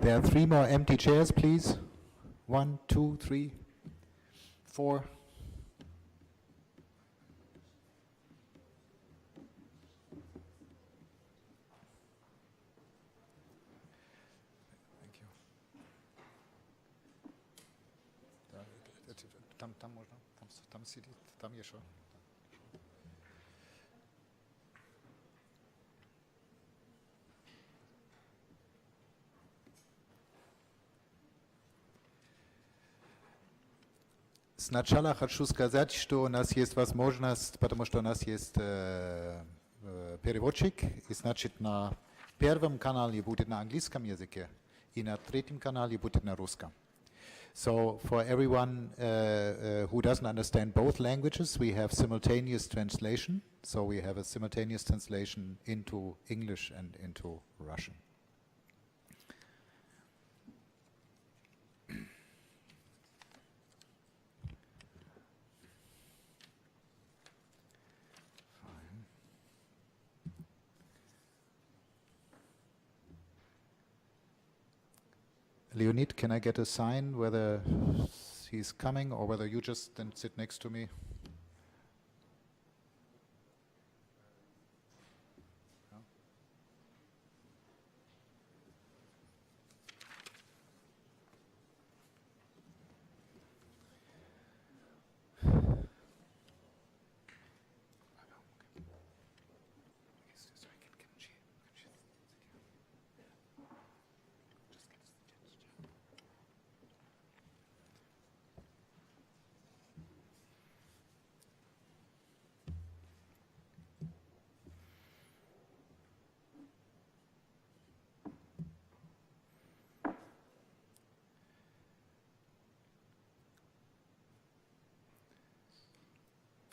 There are 3 more empty chairs, please. 1, 2, 3, 4. Thank you. Tam można? Tam сидит, tam jeszcze. Сначала хочу сказать, что у нас есть возможность, потому что у нас есть переводчик, и значит на первом канале будет на английском языке, и на третьем канале будет на русском. So for everyone who doesn't understand both languages, we have simultaneous translation. So we have a simultaneous translation into English and into Russian. Leonid, can I get a sign whether he's coming or whether you just then sit next to me?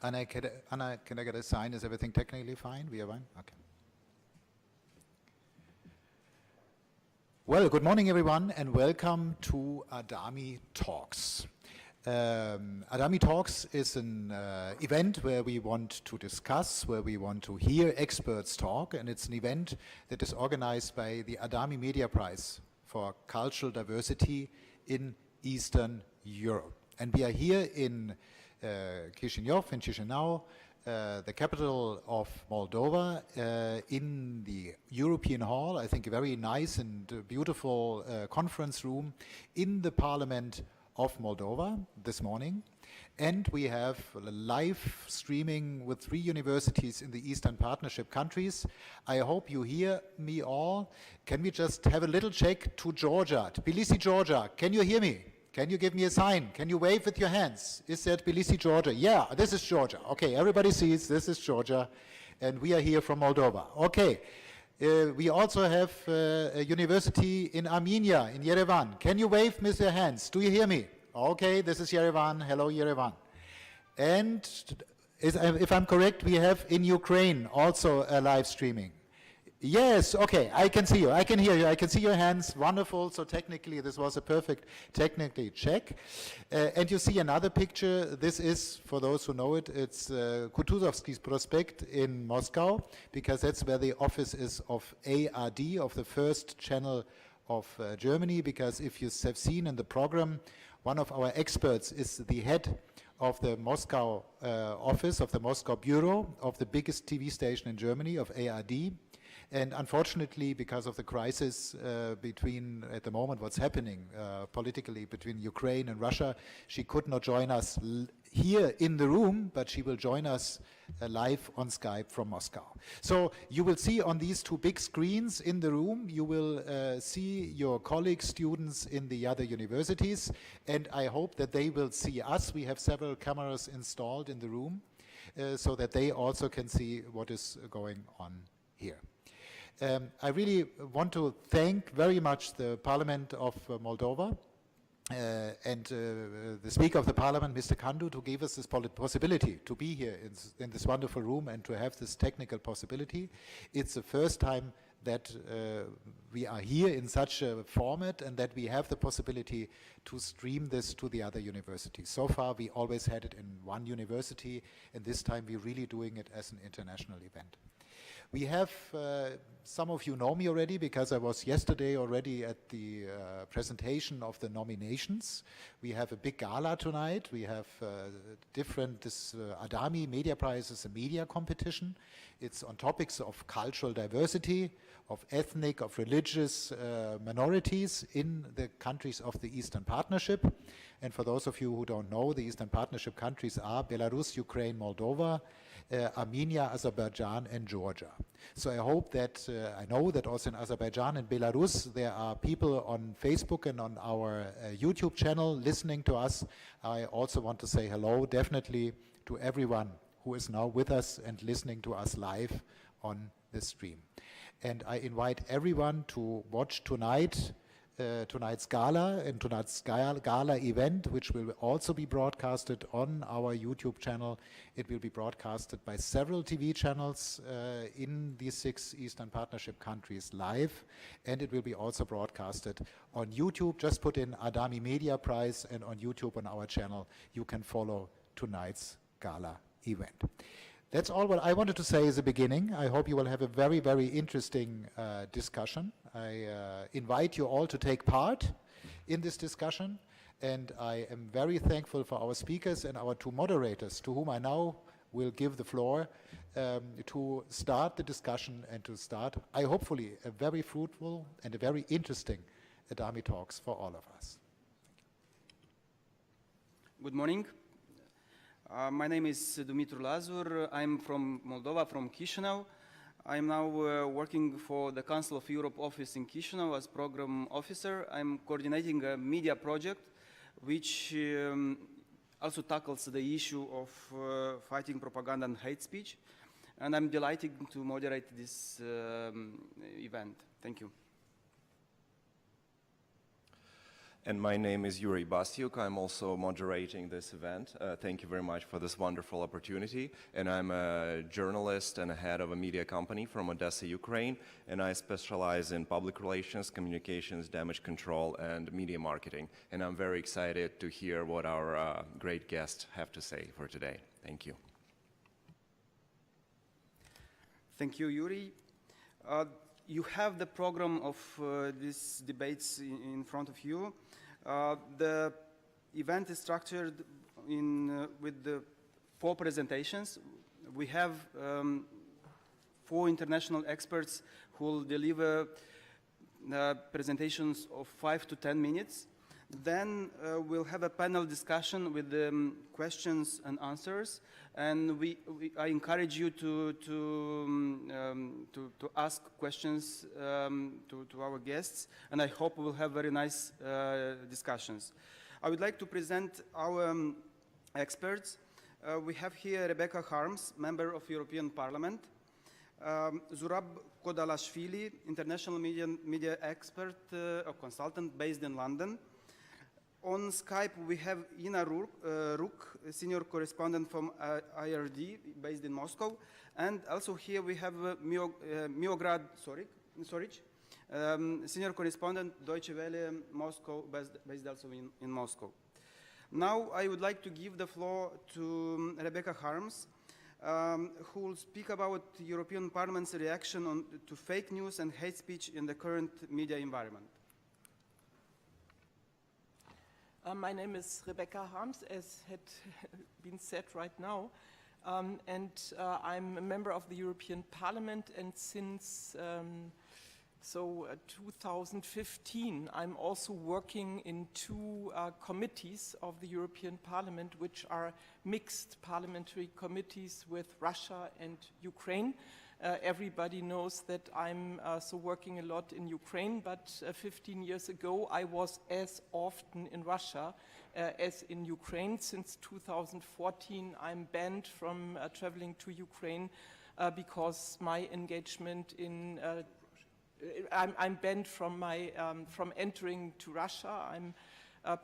Anna, can I get a sign? Is everything technically fine? We are fine? Okay. Well, good morning, everyone, and welcome to Adami Talks. Adami Talks is an event where we want to discuss, where we want to hear experts talk, and it's an event that is organized by the Adami Media Prize for Cultural Diversity in Eastern Europe. And we are here in Chisinau, the capital of Moldova, in the European Hall, I think a very nice and beautiful conference room in the Parliament of Moldova this morning. And we have live streaming with 3 universities in the Eastern Partnership countries. I hope you hear me all. Can we just have a little check to Georgia, Tbilisi, Georgia? Can you hear me? Can you give me a sign? Can you wave with your hands? Is that Tbilisi, Georgia? Yeah, this is Georgia. Okay, everybody sees this is Georgia, and we are here from Moldova. Okay, we also have a university in Armenia, in Yerevan. Can you wave with your hands? Do you hear me? Okay, this is Yerevan. Hello, Yerevan. And if I'm correct, we have in Ukraine also a live streaming. Yes, okay, I can see you, I can hear you, I can see your hands, wonderful, so technically this was a perfect technically check. And you see another picture, this is, for those who know it, it's Kutuzovsky Prospect in Moscow, because that's where the office is of ARD, of the first channel of Germany, because if you have seen in the program, one of our experts is the head of the Moscow office, of the Moscow bureau, of the biggest TV station in Germany, of ARD. And unfortunately, because of the crisis between, at the moment, what's happening politically between Ukraine and Russia, she could not join us here in the room, but she will join us live on Skype from Moscow. So you will see on these 2 big screens in the room, you will see your colleagues, students in the other universities, and I hope that they will see us. We have several cameras installed in the room so that they also can see what is going on here. I really want to thank very much the Parliament of Moldova and the Speaker of the Parliament, Mr. Kandu, to give us this possibility to be here in this wonderful room and to have this technical possibility. It's the first time that we are here in such a format and that we have the possibility to stream this to the other universities. So far, we always had it in one university, and this time we're really doing it as an international event. We have, some of you know me already because I was yesterday already at the presentation of the nominations. We have a big gala tonight. We have this Adami Media Prize is a media competition. It's on topics of cultural diversity, of ethnic, of religious minorities in the countries of the Eastern Partnership. And for those of you who don't know, the Eastern Partnership countries are Belarus, Ukraine, Moldova, Armenia, Azerbaijan, and Georgia. So I hope that, I know that also in Azerbaijan and Belarus, there are people on Facebook and on our YouTube channel listening to us. I also want to say hello, definitely, to everyone who is now with us and listening to us live on the stream. And I invite everyone to watch tonight's gala and tonight's gala event, which will also be broadcasted on our YouTube channel. It will be broadcasted by several TV channels in these 6 Eastern Partnership countries live, and it will be also broadcasted on YouTube. Just put in Adami Media Prize, and on YouTube on our channel you can follow tonight's gala event. That's all what I wanted to say as a beginning. I hope you will have a very, very interesting discussion. I invite you all to take part in this discussion, and I am very thankful for our speakers and our 2 moderators, to whom I now will give the floor to start the discussion and to start, hopefully, a very fruitful and a very interesting Adami Talks for all of us. Good morning. My name is Dumitru Lazur. I'm from Moldova, from Chișinău. I'm now working for the Council of Europe office in Chișinău as program officer. I'm coordinating a media project which also tackles the issue of fighting propaganda and hate speech. And I'm delighted to moderate this event. Thank you. And my name is Yuri Bastiuk. I'm also moderating this event. Thank you very much for this wonderful opportunity. And I'm a journalist and a head of a media company from Odessa, Ukraine. And I specialize in public relations, communications, damage control, and media marketing. And I'm very excited to hear what our great guests have to say for today. Thank you. Thank you, Yuri. You have the program of these debates in front of you. The event is structured with the 4 presentations. We have 4 international experts who will deliver presentations of 5 to 10 minutes. Then we'll have a panel discussion with questions and answers, and I encourage you to ask questions to our guests, and I hope we'll have very nice discussions. I would like to present our experts. We have here Rebecca Harms, member of European Parliament, Zurab Kodalashvili, international media expert, a consultant based in London. On Skype, we have Ina Ruk, senior correspondent from IRD, based in Moscow. And also here we have Miograd Soric, senior correspondent, Deutsche Welle, Moscow, based also in Moscow. Now I would like to give the floor to Rebecca Harms, who will speak about European Parliament's reaction to fake news and hate speech in the current media environment. My name is Rebecca Harms, as had been said right now, and I'm a member of the European Parliament, and since 2015 I'm also working in 2 committees of the European Parliament, which are mixed parliamentary committees with Russia and Ukraine. Everybody knows that I'm working a lot in Ukraine, but 15 years ago I was as often in Russia as in Ukraine. Since 2014 I'm banned from traveling to Ukraine because my engagement in I'm banned from entering to Russia. I'm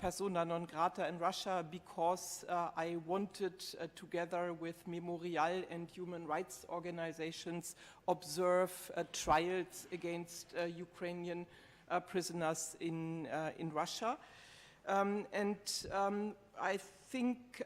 persona non grata in Russia because I wanted, together with Memorial and human rights organizations, observe trials against Ukrainian prisoners in Russia. I think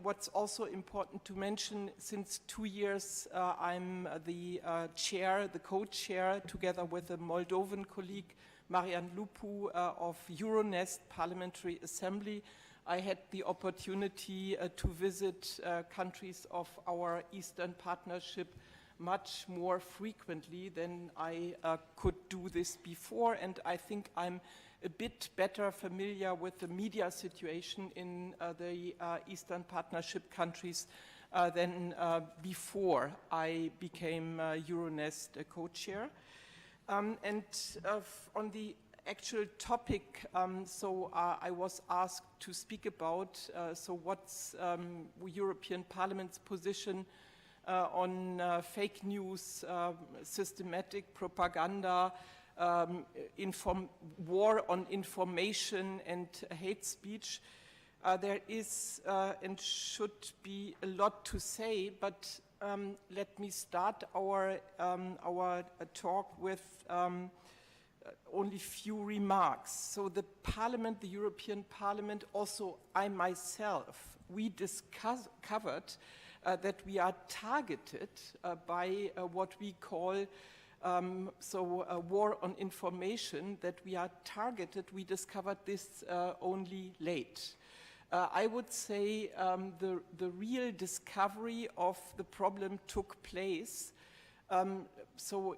what's also important to mention, since 2 years I'm the chair, the co-chair, together with a Moldovan colleague, Marian Lupu of Euronest Parliamentary Assembly. I had the opportunity to visit countries of our Eastern Partnership much more frequently than I could do this before, and I think I'm a bit better familiar with the media situation in the Eastern Partnership countries than before I became Euronest co-chair. On the actual topic, I was asked to speak about, what's European Parliament's position on fake news, systematic propaganda, war on information and hate speech. There is and should be a lot to say, but let me start our talk with only few remarks. So the Parliament, the European Parliament, also I myself, we discovered that we are targeted by what we call a war on information, that we are targeted. We discovered this only late. I would say the real discovery of the problem took place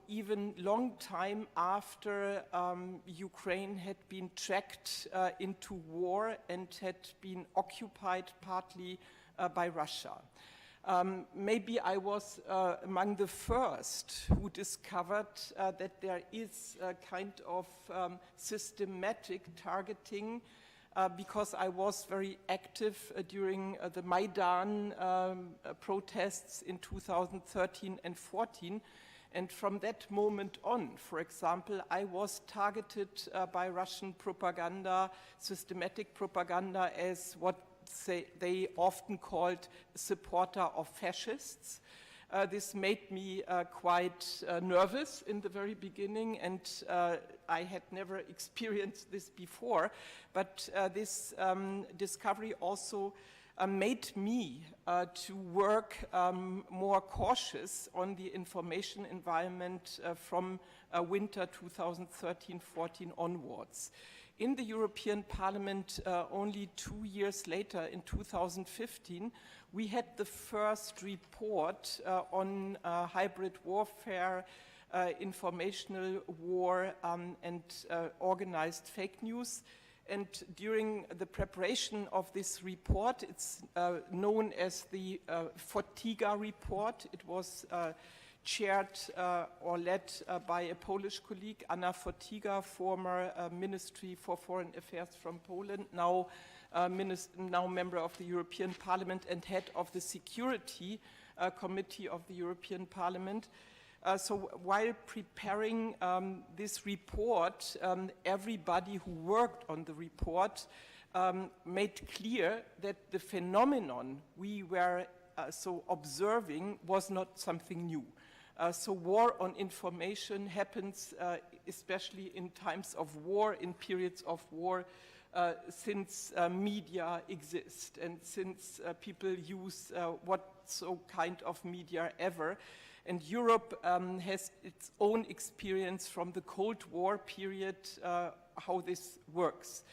even long time after Ukraine had been tracked into war and had been occupied partly by Russia. Maybe I was among the first who discovered that there is a kind of systematic targeting because I was very active during the Maidan protests in 2013 and 14. And from that moment on, for example, I was targeted by Russian propaganda, systematic propaganda, as what they often called supporter of fascists. This made me quite nervous in the very beginning, and I had never experienced this before. But this discovery also made me to work more cautious on the information environment from winter 2013-14 onwards. In the European Parliament, only 2 years later, in 2015, we had the first report on hybrid warfare, informational war, and organized fake news. And during the preparation of this report, it's known as the Fortiga report. It was chaired or led by a Polish colleague, Anna Fortiga, former Ministry for Foreign Affairs from Poland, now member of the European Parliament and head of the Security Committee of the European Parliament. So while preparing this report, everybody who worked on the report made clear that the phenomenon we were observing was not something new. So war on information happens especially in times of war, in periods of war, since media exist and since people use what kind of media ever. And Europe has its own experience from the Cold War period, how this works.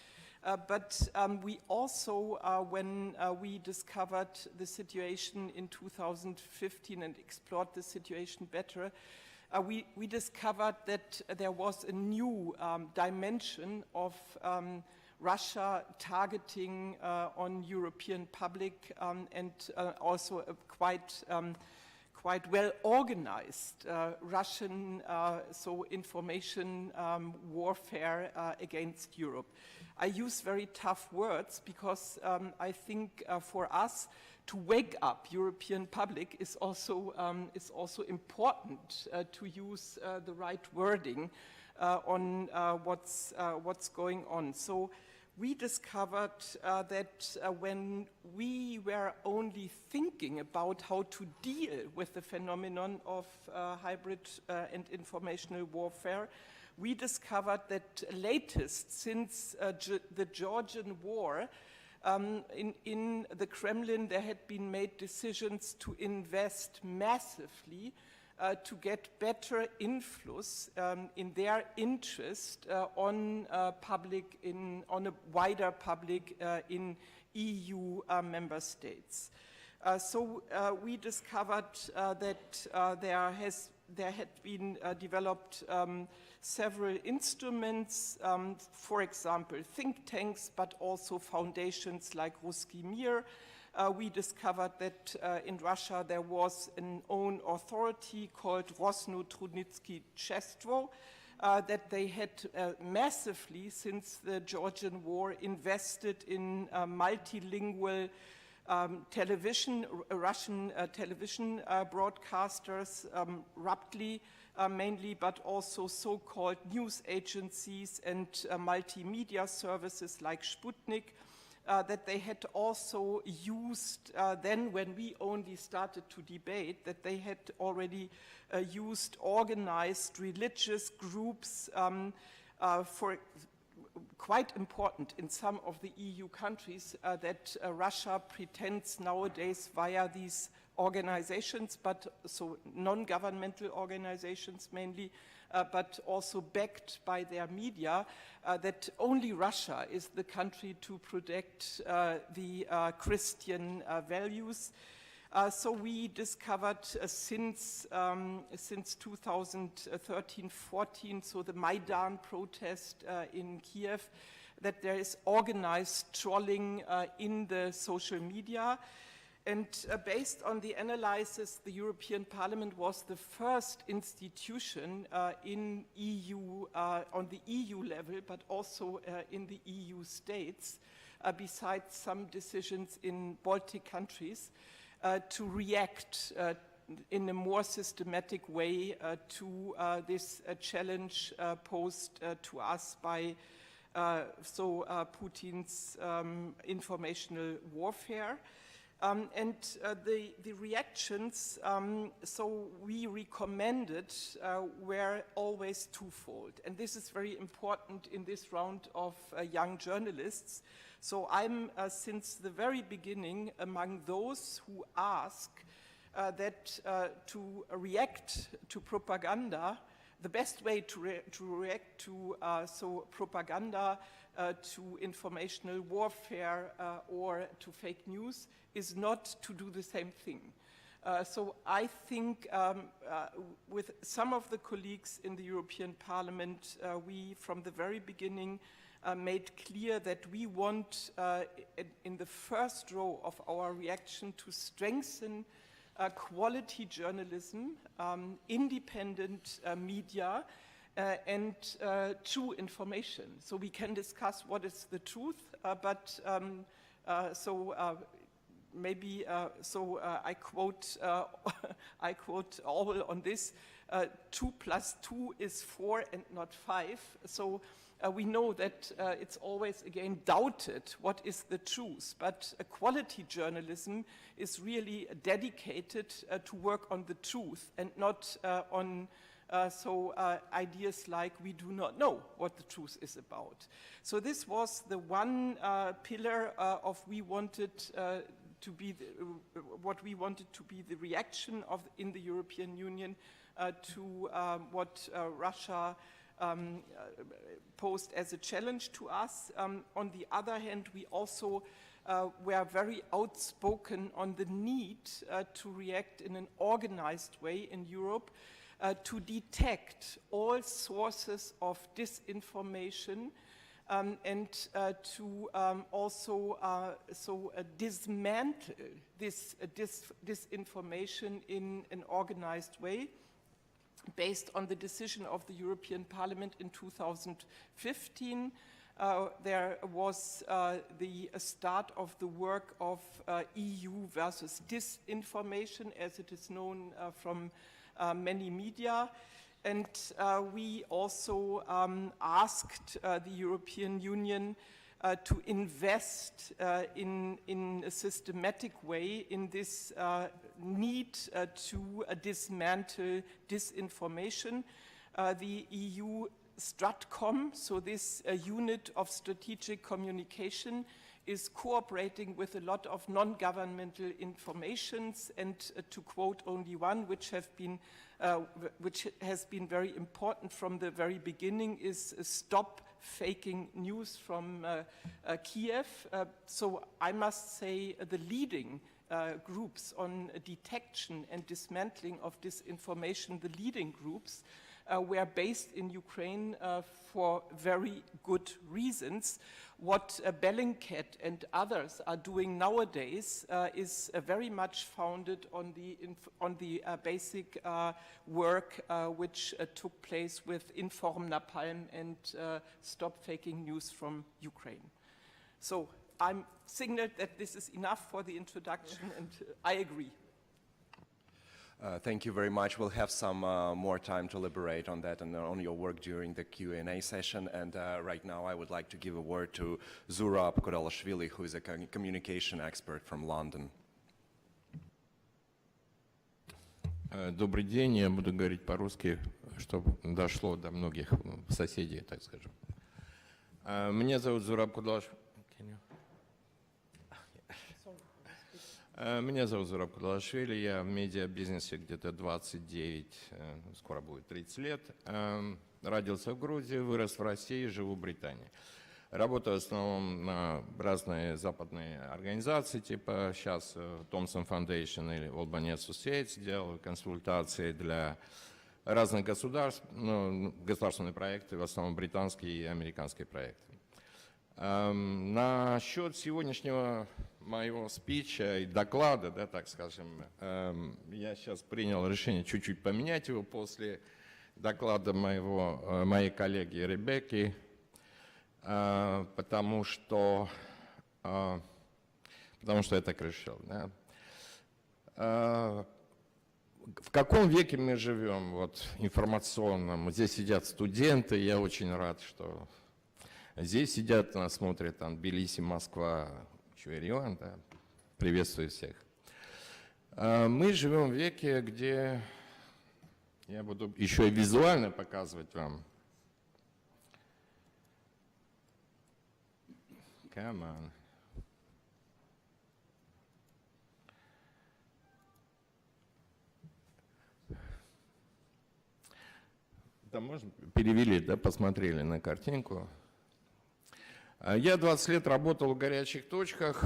But we also, when we discovered the situation in 2015 and explored the situation better, we discovered that there was a new dimension of Russia targeting on European public and also a quite well organized Russian information warfare against Europe. I use very tough words because I think for us to wake up European public is also important to use the right wording on what's going on. So we discovered that when we were only thinking about how to deal with the phenomenon of hybrid and informational warfare, we discovered that latest since the Georgian war, In the Kremlin, there had been made decisions to invest massively to get better influence in their interest on a wider public in EU member states. So we discovered that there had been developed several instruments, for example, think tanks, but also foundations like Ruski Mir. We discovered that in Russia there was an own authority called Rosno-Trudnitsky Chestvo, that they had massively, since the Georgian War, invested in multilingual television, Russian television broadcasters, rapidly mainly, but also so-called news agencies and multimedia services like Sputnik, that they had also used, then when we only started to debate, that they had already used organized religious groups for quite important in some of the EU countries that Russia pretends nowadays via these organizations, but so non-governmental organizations mainly, but also backed by their media, that only Russia is the country to protect the Christian values. So we discovered since 2013-14, so the Maidan protest in Kiev, that there is organized trolling in the social media. And based on the analysis, the European Parliament was the first institution in EU, on the EU level, but also in the EU states, besides some decisions in Baltic countries, to react in a more systematic way to this challenge posed to us by Putin's informational warfare. And the reactions, so we recommended, were always twofold. And this is very important in this round of young journalists. So I'm, since the very beginning, among those who ask that to react to propaganda, the best way to react to propaganda, to informational warfare or to fake news is not to do the same thing. So I think with some of the colleagues in the European Parliament, we from the very beginning made clear that we want in the first row of our reaction to strengthen quality journalism, independent media, and true information. So we can discuss what is the truth, but maybe I quote I quote Orwell on this: 2 + 2 is 4 and not 5. So we know that it's always again doubted what is the truth, but quality journalism is really dedicated to work on the truth and not on ideas like we do not know what the truth is about. So this was the one pillar of we wanted to be what we wanted to be the reaction of in the European Union to what Russia posed as a challenge to us. On the other hand, we also were very outspoken on the need to react in an organized way in Europe to detect all sources of disinformation and to also dismantle this disinformation in an organized way, based on the decision of the European Parliament in 2015. There was the start of the work of EU versus disinformation, as it is known from many media. And we also asked the European Union to invest in a systematic way in this need to dismantle disinformation. The EU Stratcom, so this unit of strategic communication, is cooperating with a lot of non-governmental informations, and to quote only one, which has been very important from the very beginning, is stop faking news from Kiev. So I must say the leading groups on detection and dismantling of disinformation, the leading groups, were based in Ukraine for very good reasons. What Bellingcat and others are doing nowadays is very much founded on the basic work which took place with Inform Napalm and Stop Faking News from Ukraine. So I'm signaled that this is enough for the introduction, and I agree. Thank you very much. We'll have some more time to elaborate on that and on your work during the Q&A session. And right now I would like to give a word to Zurab Kodalashvili, who is a communication expert from London. Добрый день, я буду говорить по-русски, чтобы дошло до многих соседей, так скажем. Меня зовут Зураб Кудалашвили. Меня зовут Зураб Кудалашвили, я в медиабизнесе где-то 29, скоро будет 30 лет. Родился в Грузии, вырос в России, живу в Британии. Работаю в основном на разные западные организации, типа сейчас Thomson Foundation или Albany Associates, делаю консультации для разных государств, государственные проекты, в основном британские и американские проекты. Насчет сегодняшнего моего спича и доклада, да, так скажем, я сейчас принял решение чуть-чуть поменять его после доклада моей коллеги Ребекки, потому что я так решил. Да. В каком веке мы живем, вот, информационном? Здесь сидят студенты, я очень рад, что здесь сидят, нас смотрят, там, Тбилиси, Москва, Чуэрион, да. Приветствую всех. Мы живем в веке, где я буду еще и визуально показывать вам. Come on. Да, можно перевели, да, посмотрели на картинку. Я 20 лет работал в горячих точках.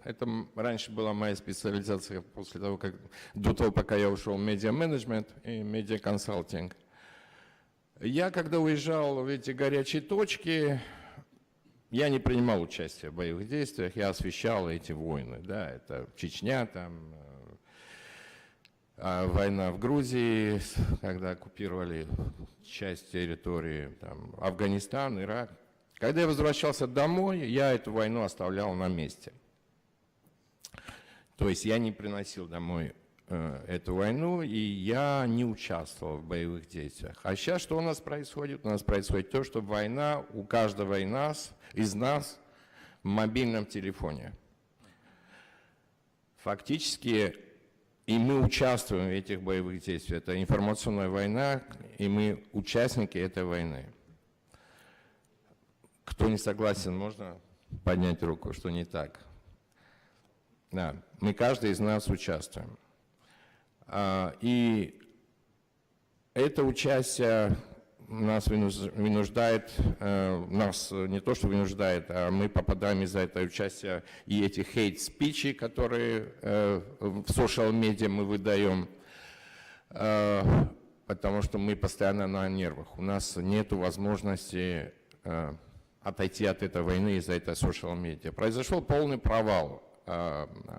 Это раньше была моя специализация до того, пока я ушел в медиа-менеджмент и медиа-консалтинг. Я, когда уезжал в эти горячие точки, я не принимал участия в боевых действиях, я освещал эти войны. Да, это Чечня, там, война в Грузии, когда оккупировали часть территории, там, Афганистан, Ирак. Когда я возвращался домой, я эту войну оставлял на месте. То есть я не приносил домой эту войну, и я не участвовал в боевых действиях. А сейчас что у нас происходит? У нас происходит то, что война у каждого из нас в мобильном телефоне. Фактически и мы участвуем в этих боевых действиях. Это информационная война, и мы участники этой войны. Кто не согласен, можно поднять руку, что не так. Да, мы, каждый из нас, участвуем. И это участие нас вынуждает, нас не то что вынуждает, а мы попадаем из-за этого участия и эти хейт-спичи, которые в социал-медиа мы выдаем, потому что мы постоянно на нервах. У нас нет возможности отойти от этой войны из-за этой социал-медиа. Произошел полный провал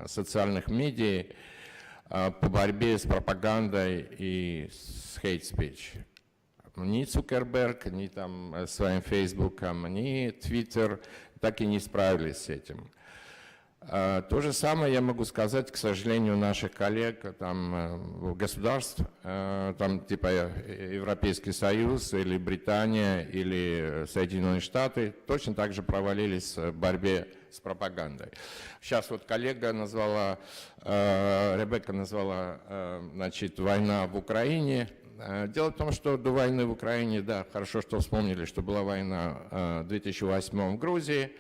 социальных медиа по борьбе с пропагандой и с хейт-спич. Ни Цукерберг, ни там своим Фейсбуком, ни Твиттер так и не справились с этим. То же самое я могу сказать, к сожалению, наших коллег там, государств, там, типа Европейский Союз или Британия или Соединенные Штаты, точно так же провалились в борьбе с пропагандой. Сейчас вот коллега назвала, Ребекка назвала, значит, война в Украине. Дело в том, что до войны в Украине, да, хорошо, что вспомнили, что была война в 2008 в Грузии.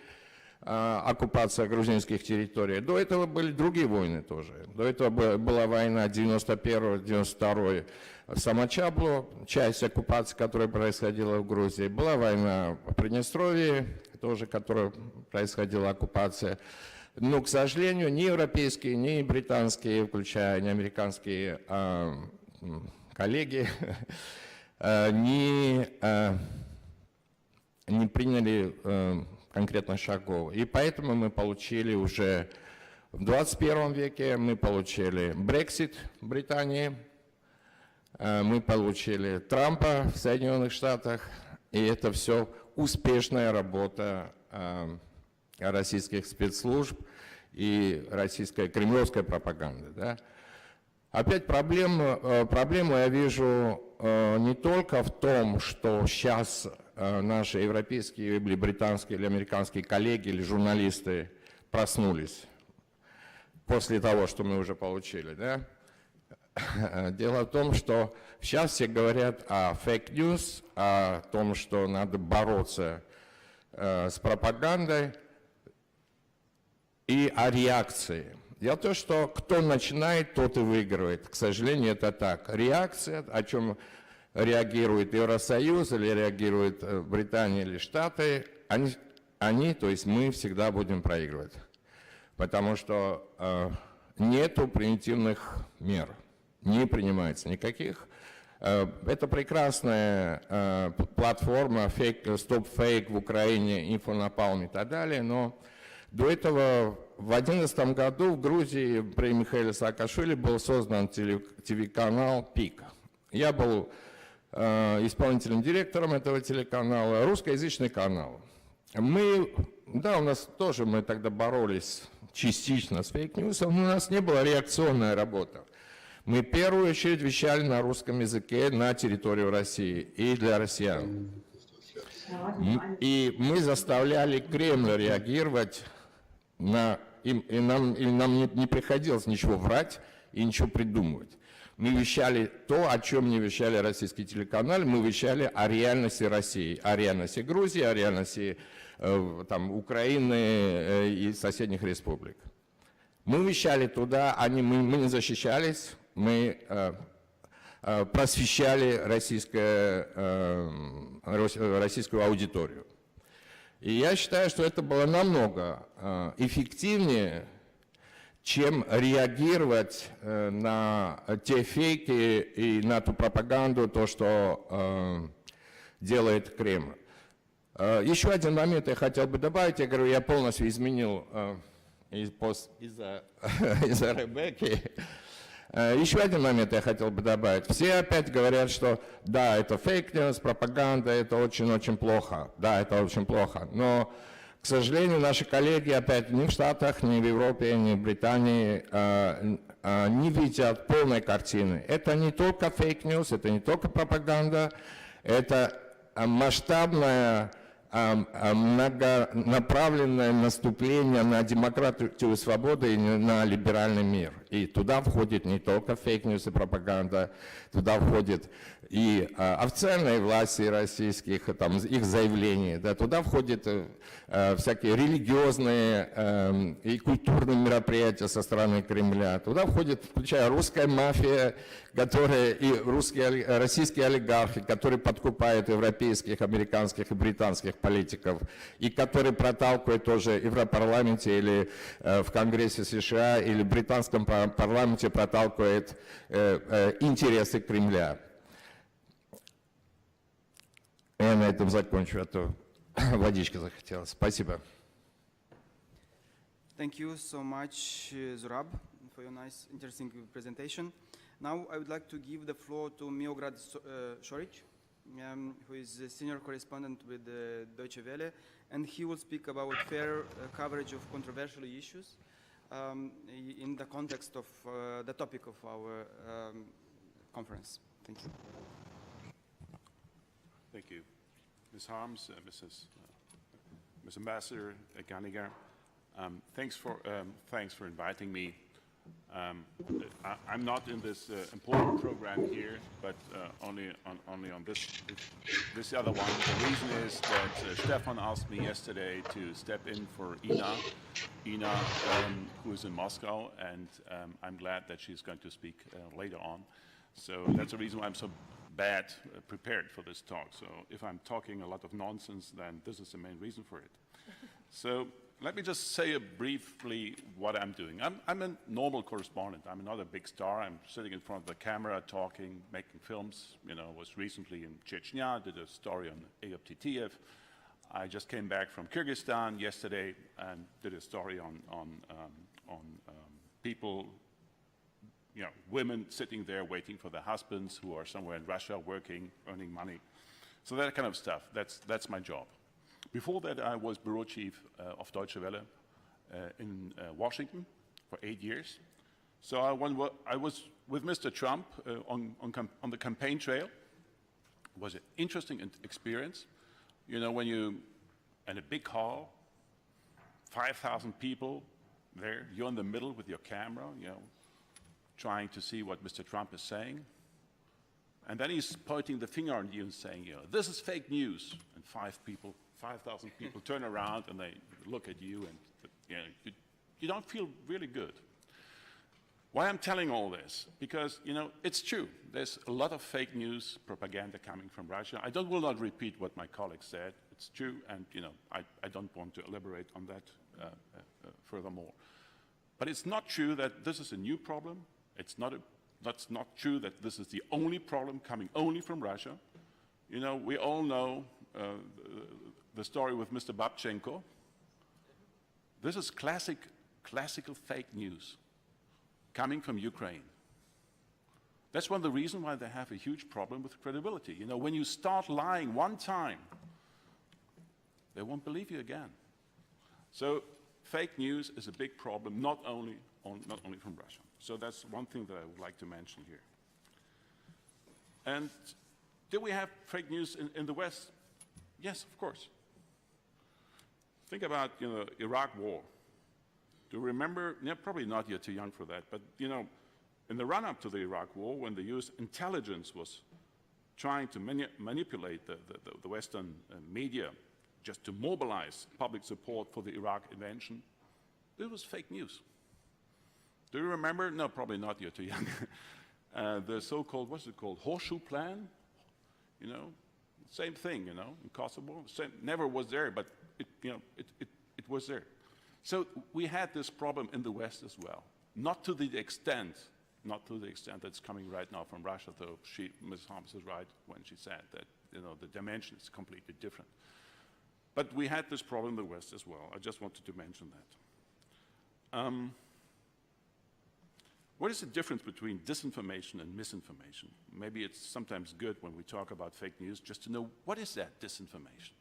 оккупация грузинских территорий. До этого были другие войны тоже. До этого была война 91-92 в Самочаблу, часть оккупации, которая происходила в Грузии. Была война в Приднестровье, тоже, которая происходила оккупация. Но, к сожалению, ни европейские, ни британские, включая ни американские коллеги, не приняли конкретных шагов. И поэтому мы получили уже в 21 веке, мы получили Брексит в Британии, мы получили Трампа в Соединенных Штатах, и это все успешная работа российских спецслужб и российская кремлевская пропаганда. Да? Опять проблему я вижу не только в том, что сейчас наши европейские или британские или американские коллеги или журналисты проснулись после того, что мы уже получили. Да? Дело в том, что сейчас все говорят о fake news, о том, что надо бороться с пропагандой и о реакции. Дело в том, что кто начинает, тот и выигрывает. К сожалению, это так. Реакция, о чем реагирует Евросоюз или реагирует Британия или Штаты, они, то есть мы, всегда будем проигрывать. Потому что нету превентивных мер, не принимается никаких. Это прекрасная платформа Stop Fake в Украине, Инфонапалм и так далее, но до этого в 2011 году в Грузии при Михаиле Саакашвили был создан телеканал ПИК. Я был исполнительным директором этого телеканала, русскоязычный канал. У нас тоже, мы тогда боролись частично с фейк-ньюсом, но у нас не была реакционная работа. Мы в первую очередь вещали на русском языке на территорию России и для россиян. И мы заставляли Кремль реагировать и нам не приходилось ничего врать и ничего придумывать. Мы вещали то, о чем не вещали российские телеканалы, мы вещали о реальности России, о реальности Грузии, о реальности Украины и соседних республик. Мы вещали туда, мы не защищались, мы просвещали российскую аудиторию. И я считаю, что это было намного эффективнее, чем реагировать на те фейки и на ту пропаганду, то, что делает Кремль. Еще один момент я хотел бы добавить. Я говорю, я полностью изменил из-за Ребекки. Еще один момент я хотел бы добавить. Все опять говорят, что да, это фейк-ньюс, пропаганда, это очень-очень плохо. Да, это очень плохо. Но, к сожалению, наши коллеги опять ни в Штатах, ни в Европе, ни в Британии не видят полной картины. Это не только фейк-ньюс, это не только пропаганда, это масштабное многонаправленное наступление на демократию и свободу и на либеральный мир. И туда входит не только фейк-ньюс и пропаганда, туда входит и официальные власти российских, их заявления, да, туда входят всякие религиозные и культурные мероприятия со стороны Кремля, туда входит, включая русская мафия, которая и российские олигархи, которые подкупают европейских, американских и британских политиков, и которые проталкивают тоже в Европарламенте или в Конгрессе США или в британском парламенте проталкивают интересы Кремля. Я на этом закончу, а то водичка захотелось. Спасибо. Thank you so much, Zurab, for your nice, interesting presentation. Now I would like to give the floor to Miograd Šorić, who is a senior correspondent with Deutsche Welle, and he will speak about fair coverage of controversial issues in the context of the topic of our conference. Thank you. Thank you. Ms. Harms, Ms. Ambassador Ganigar, thanks for inviting me. I'm not in this important program here, but only on this other one. The reason is that Stefan asked me yesterday to step in for Ina, who is in Moscow, and I'm glad that she's going to speak later on. So that's the reason why I'm so bad prepared for this talk. So if I'm talking a lot of nonsense, then this is the main reason for it. So let me just say briefly what I'm doing. I'm a normal correspondent. I'm not a big star. I'm sitting in front of the camera, talking, making films. You know, was recently in Chechnya, did a story on AOPTTF. I just came back from Kyrgyzstan yesterday and did a story on people, you know, women sitting there waiting for their husbands who are somewhere in Russia working, earning money. So that kind of stuff, that's my job. Before that, I was bureau chief of Deutsche Welle in Washington for 8 years. So I was with Mr. Trump on the campaign trail. It was an interesting experience. You know, when you, in a big hall, 5,000 people there, you're in the middle with your camera, you know, trying to see what Mr. Trump is saying. And then he's pointing the finger on you and saying, you know, this is fake news. And 5,000 people turn around and they look at you and, you know, you don't feel really good. Why I'm telling all this? Because, you know, it's true. There's a lot of fake news propaganda coming from Russia. I will not repeat what my colleague said. It's true, and, you know, I don't want to elaborate on that furthermore. But it's not true that this is a new problem. That's not true that this is the only problem coming only from Russia. You know, we all know the story with Mr. Babchenko. This is classical fake news coming from Ukraine. That's one of the reasons why they have a huge problem with credibility. You know, when you start lying one time, they won't believe you again. So fake news is a big problem, not only from Russia. So that's one thing that I would like to mention here. And do we have fake news in the West? Yes, of course. Think about, you know, Iraq war. Do you remember? Yeah, probably not, you're too young for that, but, you know, in the run-up to the Iraq war, when the US intelligence was trying to manipulate the Western media just to mobilize public support for the Iraq invasion, it was fake news. Do you remember? No, probably not, you're too young. The so-called, what's it called, horseshoe plan? You know, same thing, you know, in Kosovo. Never was there, but it was there. So we had this problem in the West as well. Not to the extent that's coming right now from Russia, though Ms. Harms is right when she said that, you know, the dimension is completely different. But we had this problem in the West as well. I just wanted to mention that. What is the difference between disinformation and misinformation? Maybe it's sometimes good when we talk about fake news just to know what is that disinformation.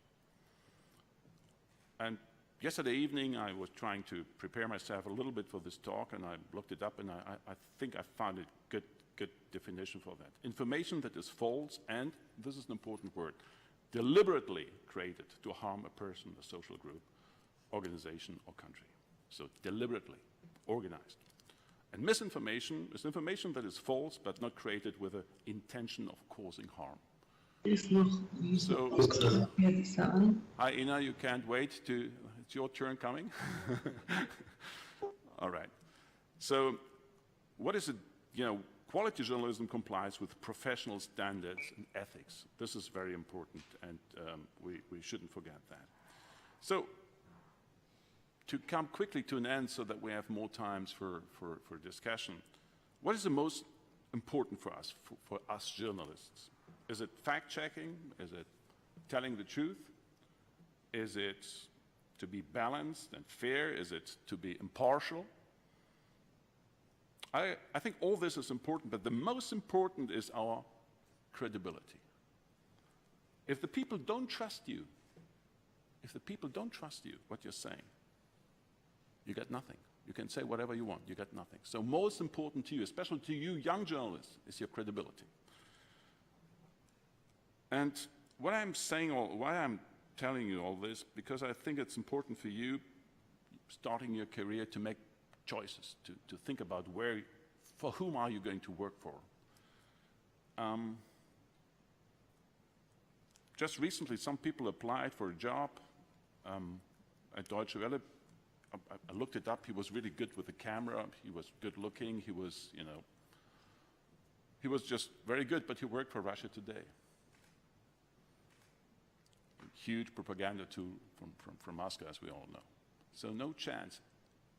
And yesterday evening I was trying to prepare myself a little bit for this talk, and I looked it up, and I think I found a good definition for that. Information that is false and, this is an important word, deliberately created to harm a person, a social group, organization, or country. So deliberately organized. And misinformation is information that is false but not created with an intention of causing harm. So, hi Ina, you can't wait to, it's your turn coming. All right. So what is it, you know, quality journalism complies with professional standards and ethics. This is very important, and we shouldn't forget that. So to come quickly to an end so that we have more times for discussion, what is the most important for us journalists? Is it fact-checking? Is it telling the truth? Is it to be balanced and fair? Is it to be impartial? I think all this is important, but the most important is our credibility. If the people don't trust you, what you're saying, you get nothing. You can say whatever you want, you get nothing. So most important to you, especially to you young journalists, is your credibility. And what I'm saying, why I'm telling you all this, because I think it's important for you, starting your career, to make choices, to think about for whom are you going to work for. Just recently, some people applied for a job at Deutsche Welle. I looked it up. He was really good with the camera. He was good looking. He was, he was just very good, but he worked for Russia Today. Huge propaganda tool from Moscow, as we all know. So no chance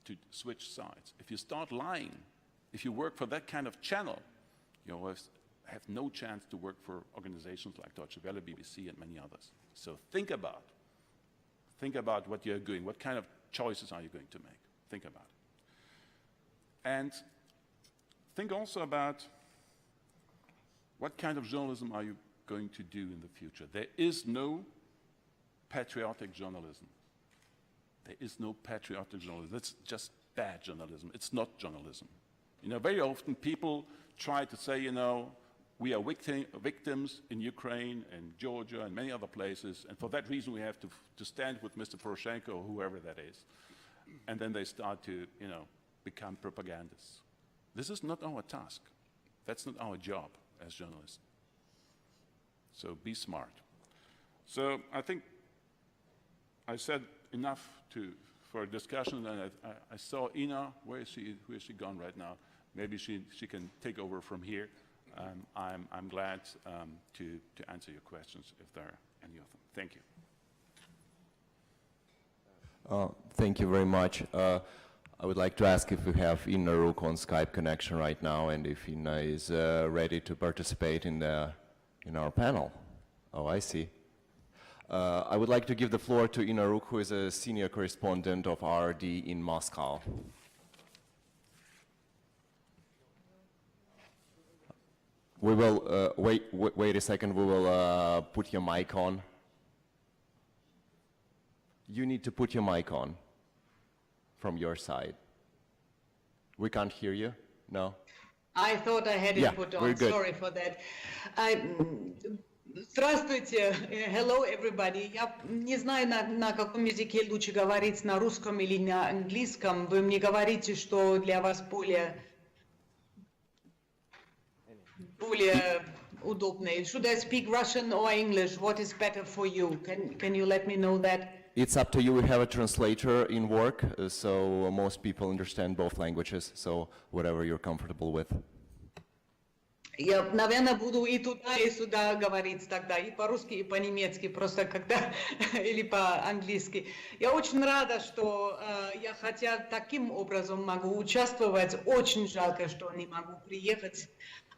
to switch sides. If you start lying, if you work for that kind of channel, you always have no chance to work for organizations like Deutsche Welle, BBC, and many others. So think about what you're doing. What kind of choices are you going to make? Think about it. And think also about what kind of journalism are you going to do in the future. There is no patriotic journalism. There is no patriotic journalism. That's just bad journalism. It's not journalism. Very often people try to say, we are victims in Ukraine and Georgia and many other places, and for that reason we have to stand with Mr. Poroshenko or whoever that is. And then they start to, become propagandists. This is not our task. That's not our job as journalists. So be smart. So I think I said enough for a discussion, and I saw Ina. Where is she gone right now? Maybe she can take over from here. I'm glad to answer your questions if there are any of them. Thank you. Thank you very much. I would like to ask if we have Ina Rook on Skype connection right now, and if Ina is ready to participate in our panel. Oh, I see. I would like to give the floor to Ina Rook, who is a senior correspondent of RRD in Moscow. We will, wait a second, we will put your mic on. You need to put your mic on from your side. We can't hear you, no? I thought I had it put on, we're good. Sorry for that. Здравствуйте, hello everybody. Я не знаю, на каком языке лучше говорить, на русском или на английском. Вы мне говорите, что для вас более удобно. Should I speak Russian or English? What is better for you? Can you let me know that? It's up to you. We have a translator in work, so most people understand both languages, so whatever you're comfortable with. Я, наверное, буду и туда, и сюда говорить тогда, и по-русски, и по-немецки, просто когда, или по-английски. Я очень рада, что я хотя таким образом могу участвовать. Очень жалко, что не могу приехать.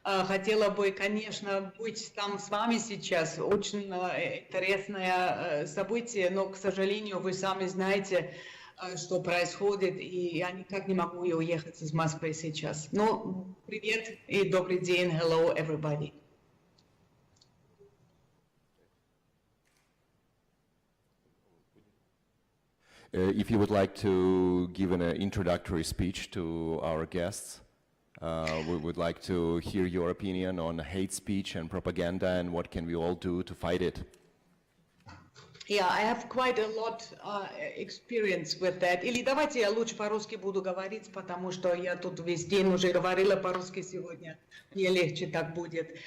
Хотела бы, конечно, быть там с вами сейчас. Очень интересное событие, но, к сожалению, вы сами знаете, что происходит, и я никак не могу уехать из Москвы сейчас. Но привет и добрый день. Hello, everybody. If you would like to give an introductory speech to our guests, we would like to hear your opinion on hate speech and propaganda and what can we all do to fight it. Yeah, I have quite a lot experience with that. Или давайте я лучше по-русски буду говорить, потому что я тут весь день уже говорила по-русски сегодня. Мне легче так будет.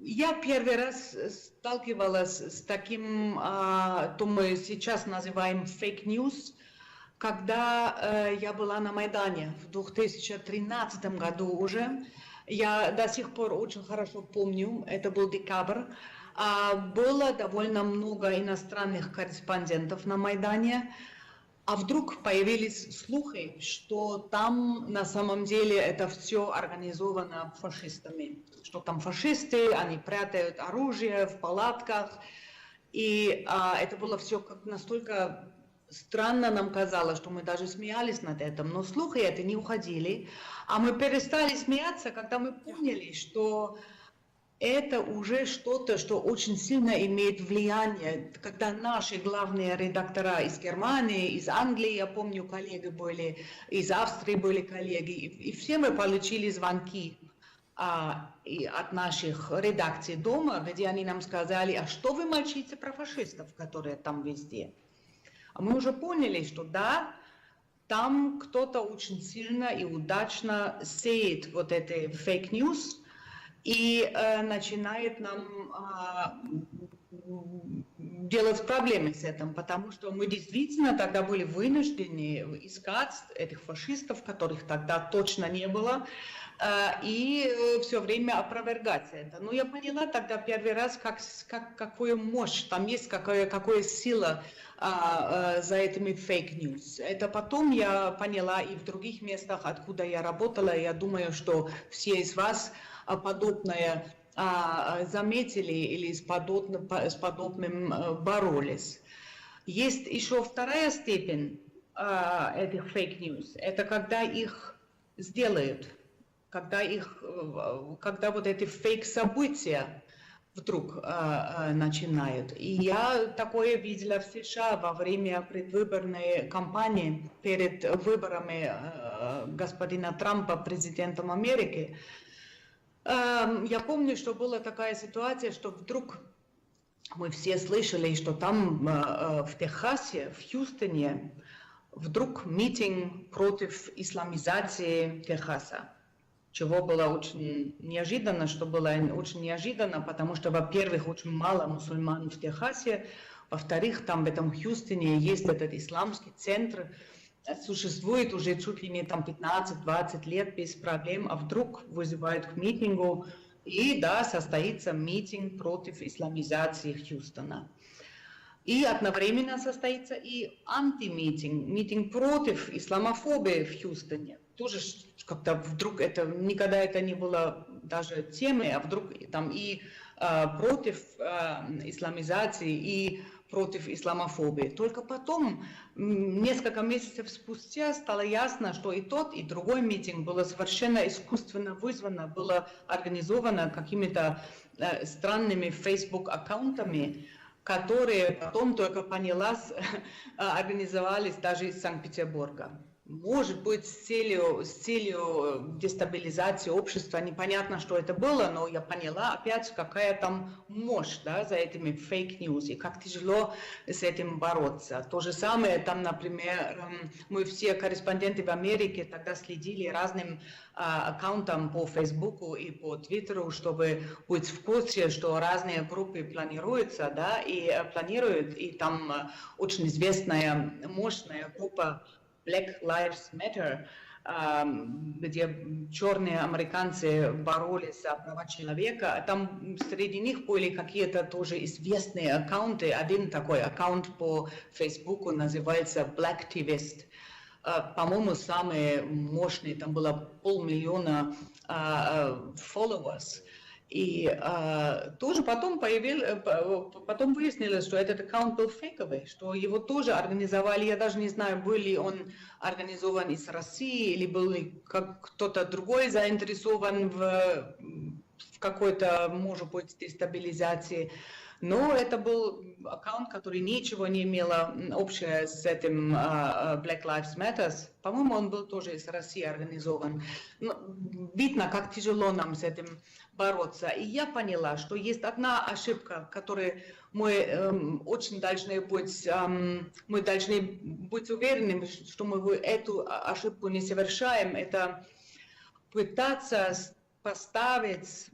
Я первый раз сталкивалась с таким, то мы сейчас называем fake news, когда я была на Майдане в 2013 году уже. Я до сих пор очень хорошо помню, это был декабрь. Было довольно много иностранных корреспондентов на Майдане, а вдруг появились слухи, что там на самом деле это все организовано фашистами, что там фашисты, они прятают оружие в палатках, и это было все как настолько странно нам казалось, что мы даже смеялись над этим, но слухи это не уходили, а мы перестали смеяться, когда мы поняли, что это уже что-то, что очень сильно имеет влияние. Когда наши главные редактора из Германии, из Англии, я помню, коллеги были, из Австрии были коллеги, и все мы получили звонки от наших редакций дома, где они нам сказали, а что вы молчите про фашистов, которые там везде? А мы уже поняли, что да, там кто-то очень сильно и удачно сеет вот эти fake news и начинает нам делать проблемы с этим, потому что мы действительно тогда были вынуждены искать этих фашистов, которых тогда точно не было, и все время опровергать это. Но я поняла тогда первый раз, какую мощь, там есть какая сила за этими fake news. Это потом я поняла и в других местах, откуда я работала. Я думаю, что все из вас подобное заметили или с подобным боролись. Есть еще вторая степень этих fake news. Это когда их сделают, когда вот эти фейк-события вдруг начинают. И я такое видела в США во время предвыборной кампании перед выборами господина Трампа президентом Америки. Я помню, что была такая ситуация, что вдруг мы все слышали, что там в Техасе, в Хьюстоне, вдруг митинг против исламизации Техаса. Чего было очень неожиданно, потому что, во-первых, очень мало мусульман в Техасе, во-вторых, там в этом Хьюстоне есть этот исламский центр, существует уже чуть ли не там 15-20 лет без проблем, а вдруг вызывают к митингу, и да, состоится митинг против исламизации Хьюстона. И одновременно состоится и антимитинг, митинг против исламофобии в Хьюстоне. Тоже как-то вдруг никогда это не было даже темой, а вдруг там и против исламизации, и против исламофобии. Только потом, несколько месяцев спустя, стало ясно, что и тот, и другой митинг было совершенно искусственно вызвано, было организовано какими-то странными Facebook-аккаунтами, которые потом только понялась, организовались даже из Санкт-Петербурга. Может быть, с целью дестабилизации общества, непонятно, что это было, но я поняла опять, какая там мощь, да, за этими фейк-ньюс, и как тяжело с этим бороться. То же самое, там, например, мы все корреспонденты в Америке тогда следили разным аккаунтам по Фейсбуку и по Твиттеру, чтобы быть в курсе, что разные группы планируются, да, и планируют, и там очень известная, мощная группа Black Lives Matter, где черные американцы боролись за права человека. Там среди них были какие-то тоже известные аккаунты. Один такой аккаунт по Фейсбуку называется Blacktivist. По-моему, самый мощный, там было 500 000 followers. И тоже потом выяснилось, что этот аккаунт был фейковый, что его тоже организовали. Я даже не знаю, был ли он организован из России, или был ли кто-то другой заинтересован в какой-то, может быть, дестабилизации. Но это был аккаунт, который ничего не имел общего с этим Black Lives Matter. По-моему, он был тоже из России организован. Но видно, как тяжело нам с этим бороться. И я поняла, что есть одна ошибка, которой мы очень должны быть уверены, что мы эту ошибку не совершаем. Это пытаться поставить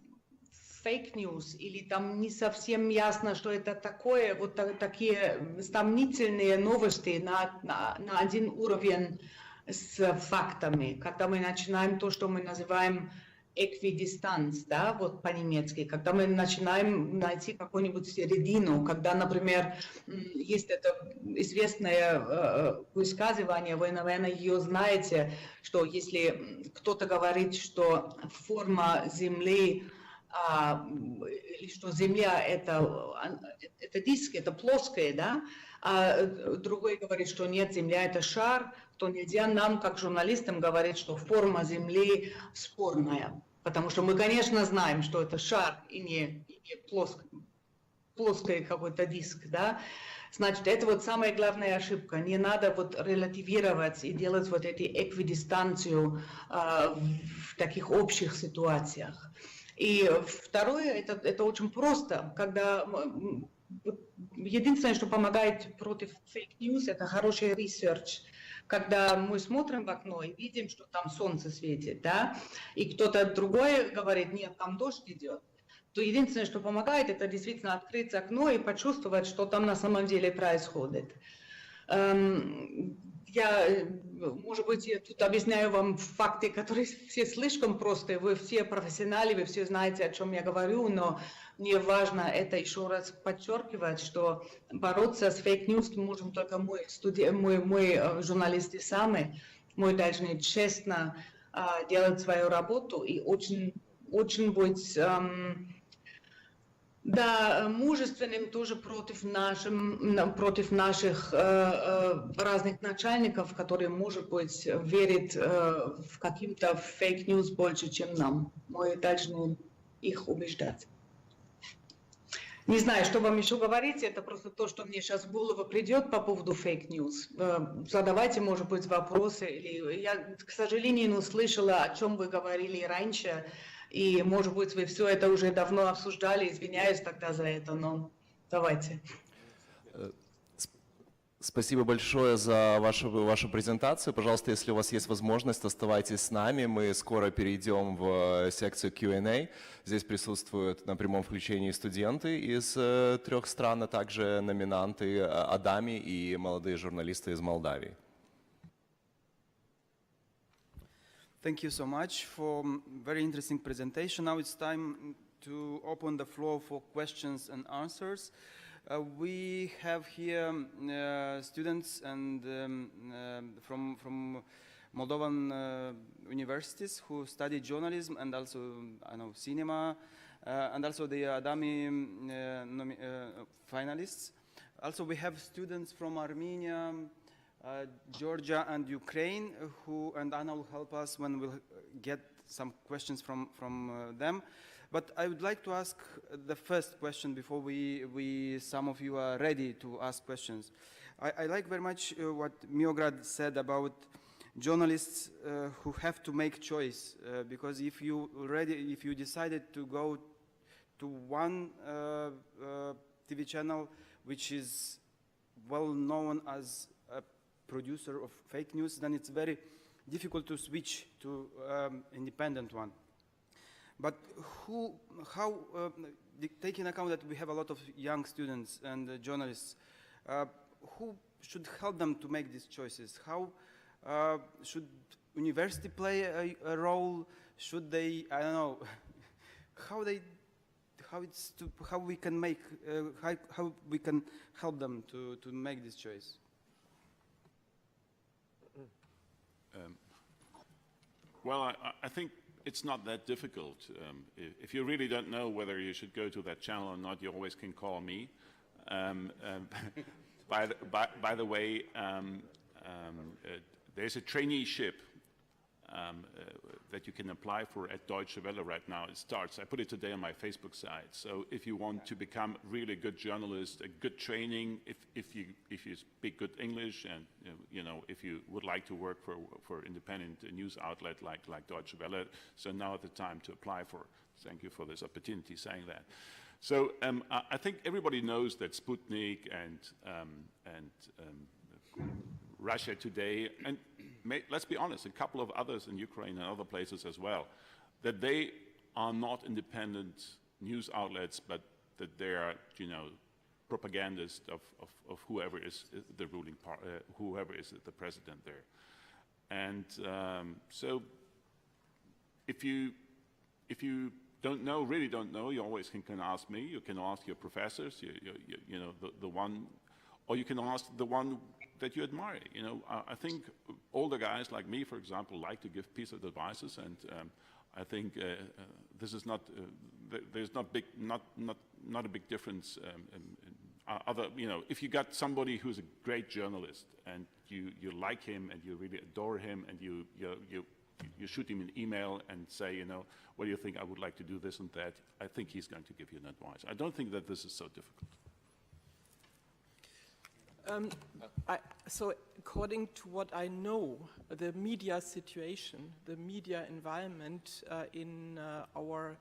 fake news, или там не совсем ясно, что это такое, вот такие сомнительные новости на один уровень с фактами. Когда мы начинаем то, что мы называем эквидистанс, да, вот по-немецки, когда мы начинаем найти какую-нибудь середину, когда, например, есть это известное высказывание, вы, наверное, ее знаете, что если кто-то говорит, что форма Земли, что Земля это диск, это плоская, да, а другой говорит, что нет, Земля это шар, то нельзя нам, как журналистам, говорить, что форма Земли спорная. Потому что мы, конечно, знаем, что это шар и не плоский какой-то диск, да. Значит, это вот самая главная ошибка. Не надо вот релативировать и делать вот эту эквидистанцию в таких общих ситуациях. И второе, это очень просто, когда единственное, что помогает против фейк-ньюс, это хороший ресерч. Когда мы смотрим в окно и видим, что там солнце светит, да, и кто-то другой говорит, нет, там дождь идет, то единственное, что помогает, это действительно открыть окно и почувствовать, что там на самом деле происходит. Я, может быть, я тут объясняю вам факты, которые все слишком простые, вы все профессионалы, вы все знаете, о чем я говорю, но мне важно это еще раз подчеркивать, что бороться с фейк-ньюс можем только мы журналисты сами, мы должны честно делать свою работу и очень быть мужественным тоже против наших разных начальников, которые, может быть, верят в каким-то фейк-ньюс больше, чем нам. Мы должны их убеждать. Не знаю, что вам еще говорить, это просто то, что мне сейчас в голову придет по поводу фейк-ньюс. Задавайте, может быть, вопросы. Я, к сожалению, не услышала, о чем вы говорили раньше. И, может быть, вы все это уже давно обсуждали, извиняюсь тогда за это, но давайте. Спасибо большое за вашу презентацию. Пожалуйста, если у вас есть возможность, оставайтесь с нами. Мы скоро перейдем в секцию Q&A. Здесь присутствуют на прямом включении студенты из 3 стран, а также номинанты Адами и молодые журналисты из Молдавии. Thank you so much for very interesting presentation. Now it's time to open the floor for questions and answers. We have here students and from Moldovan universities who study journalism and also cinema, and also the Adami finalists. Also, we have students from Armenia, Georgia and Ukraine, and Anna will help us when we'll get some questions from them. But I would like to ask the first question before some of you are ready to ask questions. I like very much what Miograd said about journalists who have to make choice, because if you decided to go to one TV channel which is well known as a producer of fake news, then it's very difficult to switch to independent one. But taking account that we have a lot of young students and journalists, who should help them to make these choices? How should university play a role? Should they, I don't know, how we can help them to make this choice? Well, I think it's not that difficult. If you really don't know whether you should go to that channel or not, you always can call me. By the way, there's a traineeship that you can apply for at Deutsche Welle right now. It starts. I put it today on my Facebook site. So if you want to become really good journalist, a good training, if you speak good English, and if you would like to work for independent news outlet like Deutsche Welle, so now is the time to apply for. Thank you for this opportunity saying that. So I think everybody knows that Sputnik and Russia Today, and let's be honest, a couple of others in Ukraine and other places as well, that they are not independent news outlets, but that they are, propagandists of whoever is the ruling part, whoever is the president there. And so if you really don't know, you always can ask me. You can ask your professors, the one, or you can ask the one that you admire. I think older guys like me, for example, like to give piece of advices, and I think this is not. There's not a big difference. If you got somebody who's a great journalist and you like him and you really adore him, and you shoot him an email and say, what do you think? I would like to do this and that. I think he's going to give you an advice. I don't think that this is so difficult. So according to what I know, the media situation, the media environment in our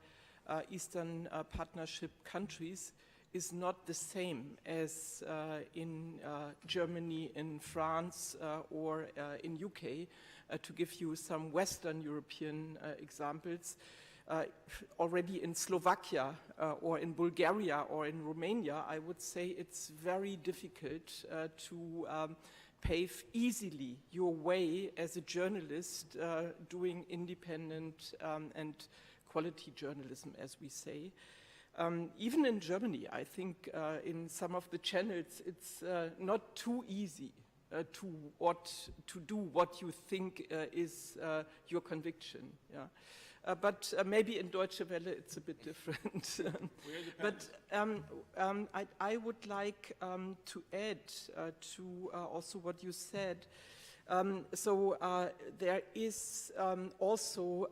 Eastern Partnership countries is not the same as in Germany, in France, or in UK. To give you some Western European examples, already in Slovakia or in Bulgaria or in Romania, I would say it's very difficult to pave easily your way as a journalist doing independent and quality journalism, as we say. Even in Germany, I think in some of the channels, it's not too easy to do what you think is your conviction. Yeah. But maybe in Deutsche Welle it's a bit different. But I would like to add to also what you said. So there is also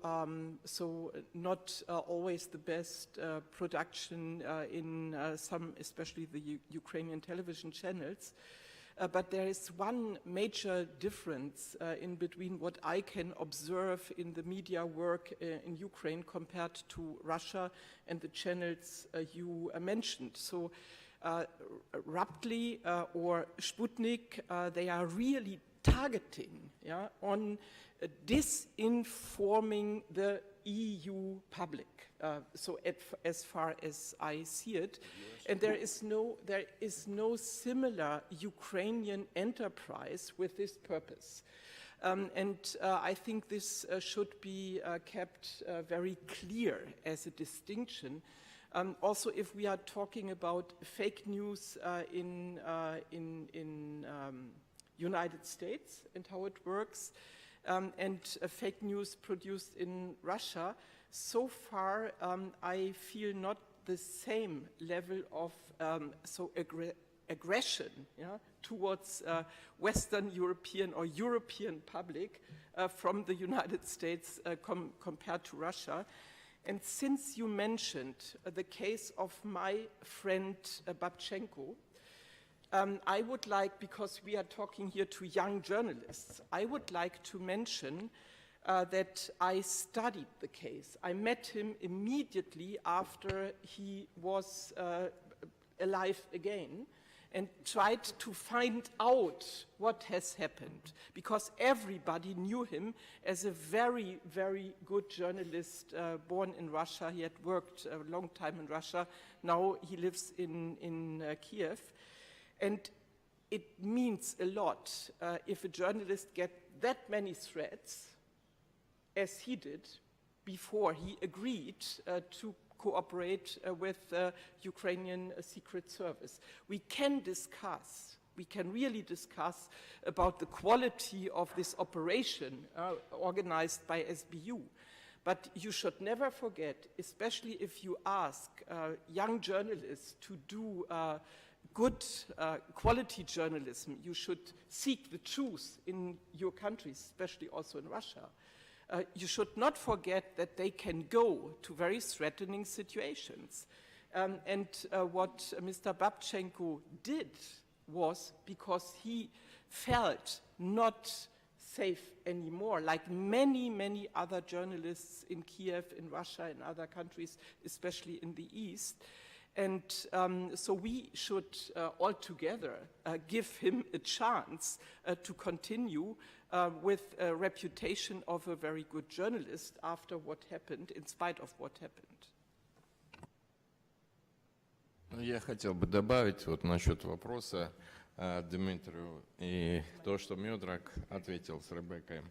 so not always the best production in some, especially the Ukrainian television channels. But there is one major difference in between what I can observe in the media work in Ukraine compared to Russia and the channels you mentioned. So Raptly or Sputnik, they are really targeting on disinforming the EU public. So as far as I see it, and there is no similar Ukrainian enterprise with this purpose. And I think this should be kept very clear as a distinction. Also, if we are talking about fake news in United States and how it works, and fake news produced in Russia, so far I feel not the same level of aggression towards Western European or European public from the United States compared to Russia. And since you mentioned the case of my friend Babchenko, I would like, because we are talking here to young journalists, I would like to mention that I studied the case. I met him immediately after he was alive again and tried to find out what has happened, because everybody knew him as a very, very good journalist born in Russia. He had worked a long time in Russia. Now he lives in Kiev. And it means a lot if a journalist gets that many threats as he did before he agreed to cooperate with the Ukrainian Secret Service. We can really discuss about the quality of this operation organized by SBU. But you should never forget, especially if you ask young journalists to do good quality journalism, you should seek the truth in your countries, especially also in Russia. You should not forget that they can go to very threatening situations. And what Mr. Babchenko did was because he felt not safe anymore, like many, many other journalists in Kiev, in Russia, in other countries, especially in the East. And so we should all together give him a chance to continue with a reputation of a very good journalist after what happened, in spite of what happened. Я хотел бы добавить вот насчет вопроса Дмитрию и то, что Мёдрак ответил с Ребеккой.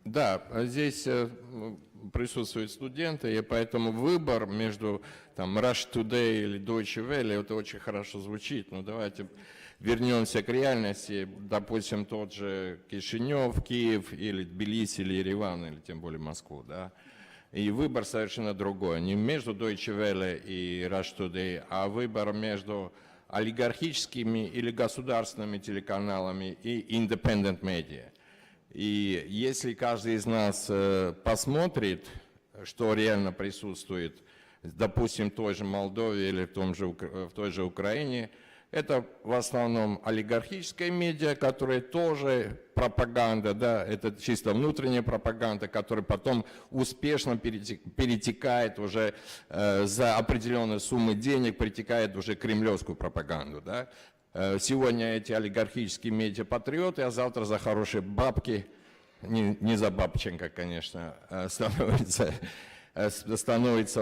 Да, здесь присутствуют студенты, и поэтому выбор между там Russia Today или Deutsche Welle, это очень хорошо звучит, но давайте вернемся к реальности, допустим, тот же Кишинев, Киев, или Тбилиси, или Ереван, или тем более Москву, да, и выбор совершенно другой, не между Deutsche Welle и Russia Today, а выбор между олигархическими или государственными телеканалами и independent media. И если каждый из нас посмотрит, что реально присутствует, допустим, в той же Молдове или в той же Украине, Это в основном олигархическая медиа, которая тоже пропаганда, да, это чисто внутренняя пропаганда, которая потом успешно перетекает уже за определенные суммы денег, перетекает уже кремлевскую пропаганду, да. Сегодня эти олигархические медиа патриоты, а завтра за хорошие бабки, не за Бабченко, конечно, становится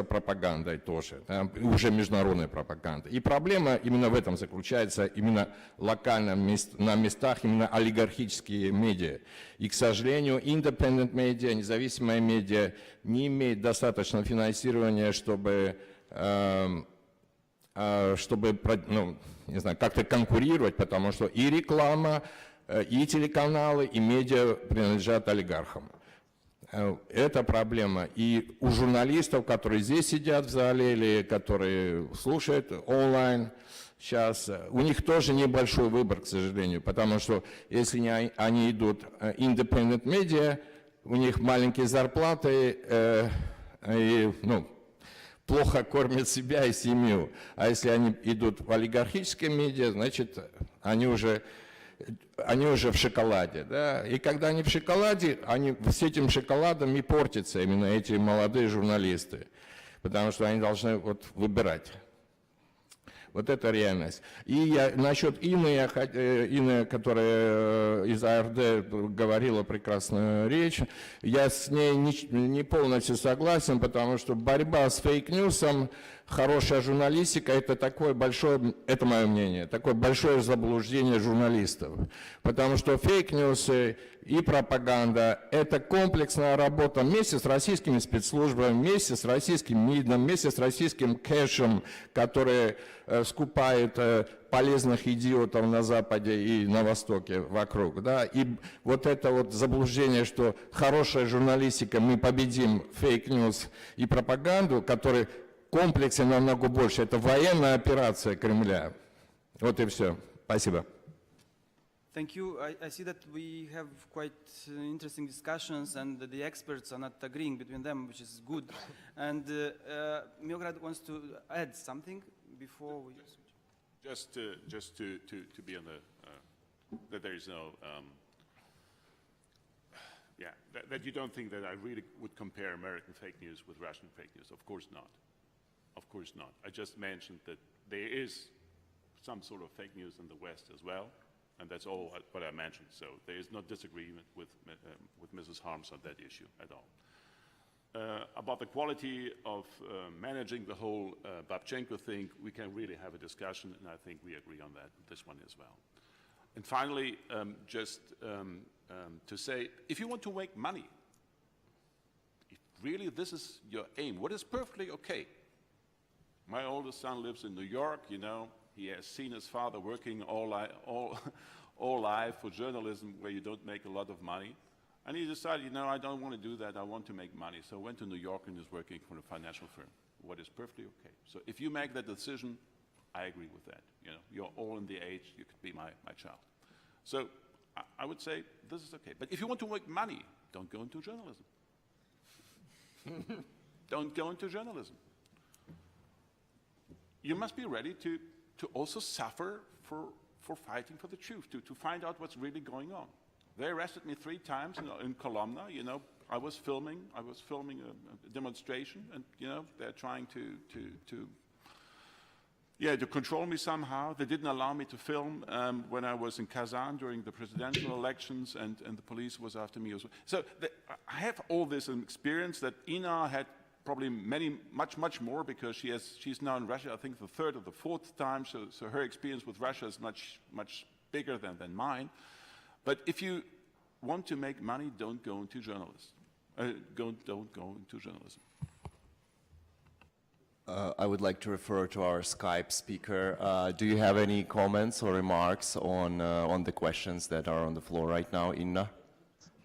пропагандой тоже, да, уже международной пропагандой. И проблема именно в этом заключается, именно локально, на местах, именно олигархические медиа. И, к сожалению, independent медиа, независимые медиа не имеют достаточного финансирования, чтобы ну, не знаю, как-то конкурировать, потому что и реклама, и телеканалы, и медиа принадлежат олигархам. Это проблема. И у журналистов, которые здесь сидят в зале или которые слушают онлайн сейчас, у них тоже небольшой выбор, к сожалению, потому что если они идут independent media, у них маленькие зарплаты и, ну, плохо кормят себя и семью. А если они идут в олигархические медиа, значит, они уже в шоколаде, да, и когда они в шоколаде, они с этим шоколадом и портятся именно эти молодые журналисты, потому что они должны вот выбирать. Вот это реальность. И насчет Инны, которая из АРД говорила прекрасную речь, я с ней не полностью согласен, потому что борьба с фейк-ньюсом, хорошая журналистика, это такое большое, это мое мнение, такое большое заблуждение журналистов. Потому что фейк-ньюсы и пропаганда – это комплексная работа вместе с российскими спецслужбами, вместе с российским МИДом, вместе с российским кэшем, который скупает полезных идиотов на Западе и на Востоке вокруг. Да? И вот это вот заблуждение, что хорошая журналистика, мы победим фейк-ньюс и пропаганду, которые комплексе намного больше. Это военная операция Кремля. Вот и все. Спасибо. Thank you. I see that we have quite interesting discussions and the experts are not agreeing between them, which is good. And Milorad wants to add something before we switch. Just to be on the, that there is no, that you don't think that I really would compare American fake news with Russian fake news. Of course not. Of course not. I just mentioned that there is some sort of fake news in the West as well, and that's all what I mentioned. So there is no disagreement with Mrs. Harms on that issue at all. About the quality of managing the whole Babchenko thing, we can really have a discussion, and I think we agree on that, this one as well. And finally, to say, if you want to make money, if really this is your aim, what is perfectly okay. My oldest son lives in New York, you know, he has seen his father working all life for journalism where you don't make a lot of money. And he decided, you know, I don't want to do that, I want to make money. So went to New York and is working for a financial firm, what is perfectly okay. So if you make that decision, I agree with that. You know, you're all in the age, you could be my child. So I would say this is okay. But if you want to make money, don't go into journalism. Don't go into journalism. You must be ready to also suffer for fighting for the truth, to find out what's really going on. They arrested me 3 times in Kolomna. You know, I was filming a demonstration, and you know they're trying to control me somehow. They didn't allow me to film when I was in Kazan during the presidential elections, and the police was after me as well. So I have all this experience that Ina had. Probably much more, because she's now in Russia, I think the 3rd or the 4th time, so her experience with Russia is much bigger than mine. But if you want to make money, don't go into journalism. Don't go into journalism. I would like to refer to our Skype speaker. Do you have any comments or remarks on the questions that are on the floor right now, Inna?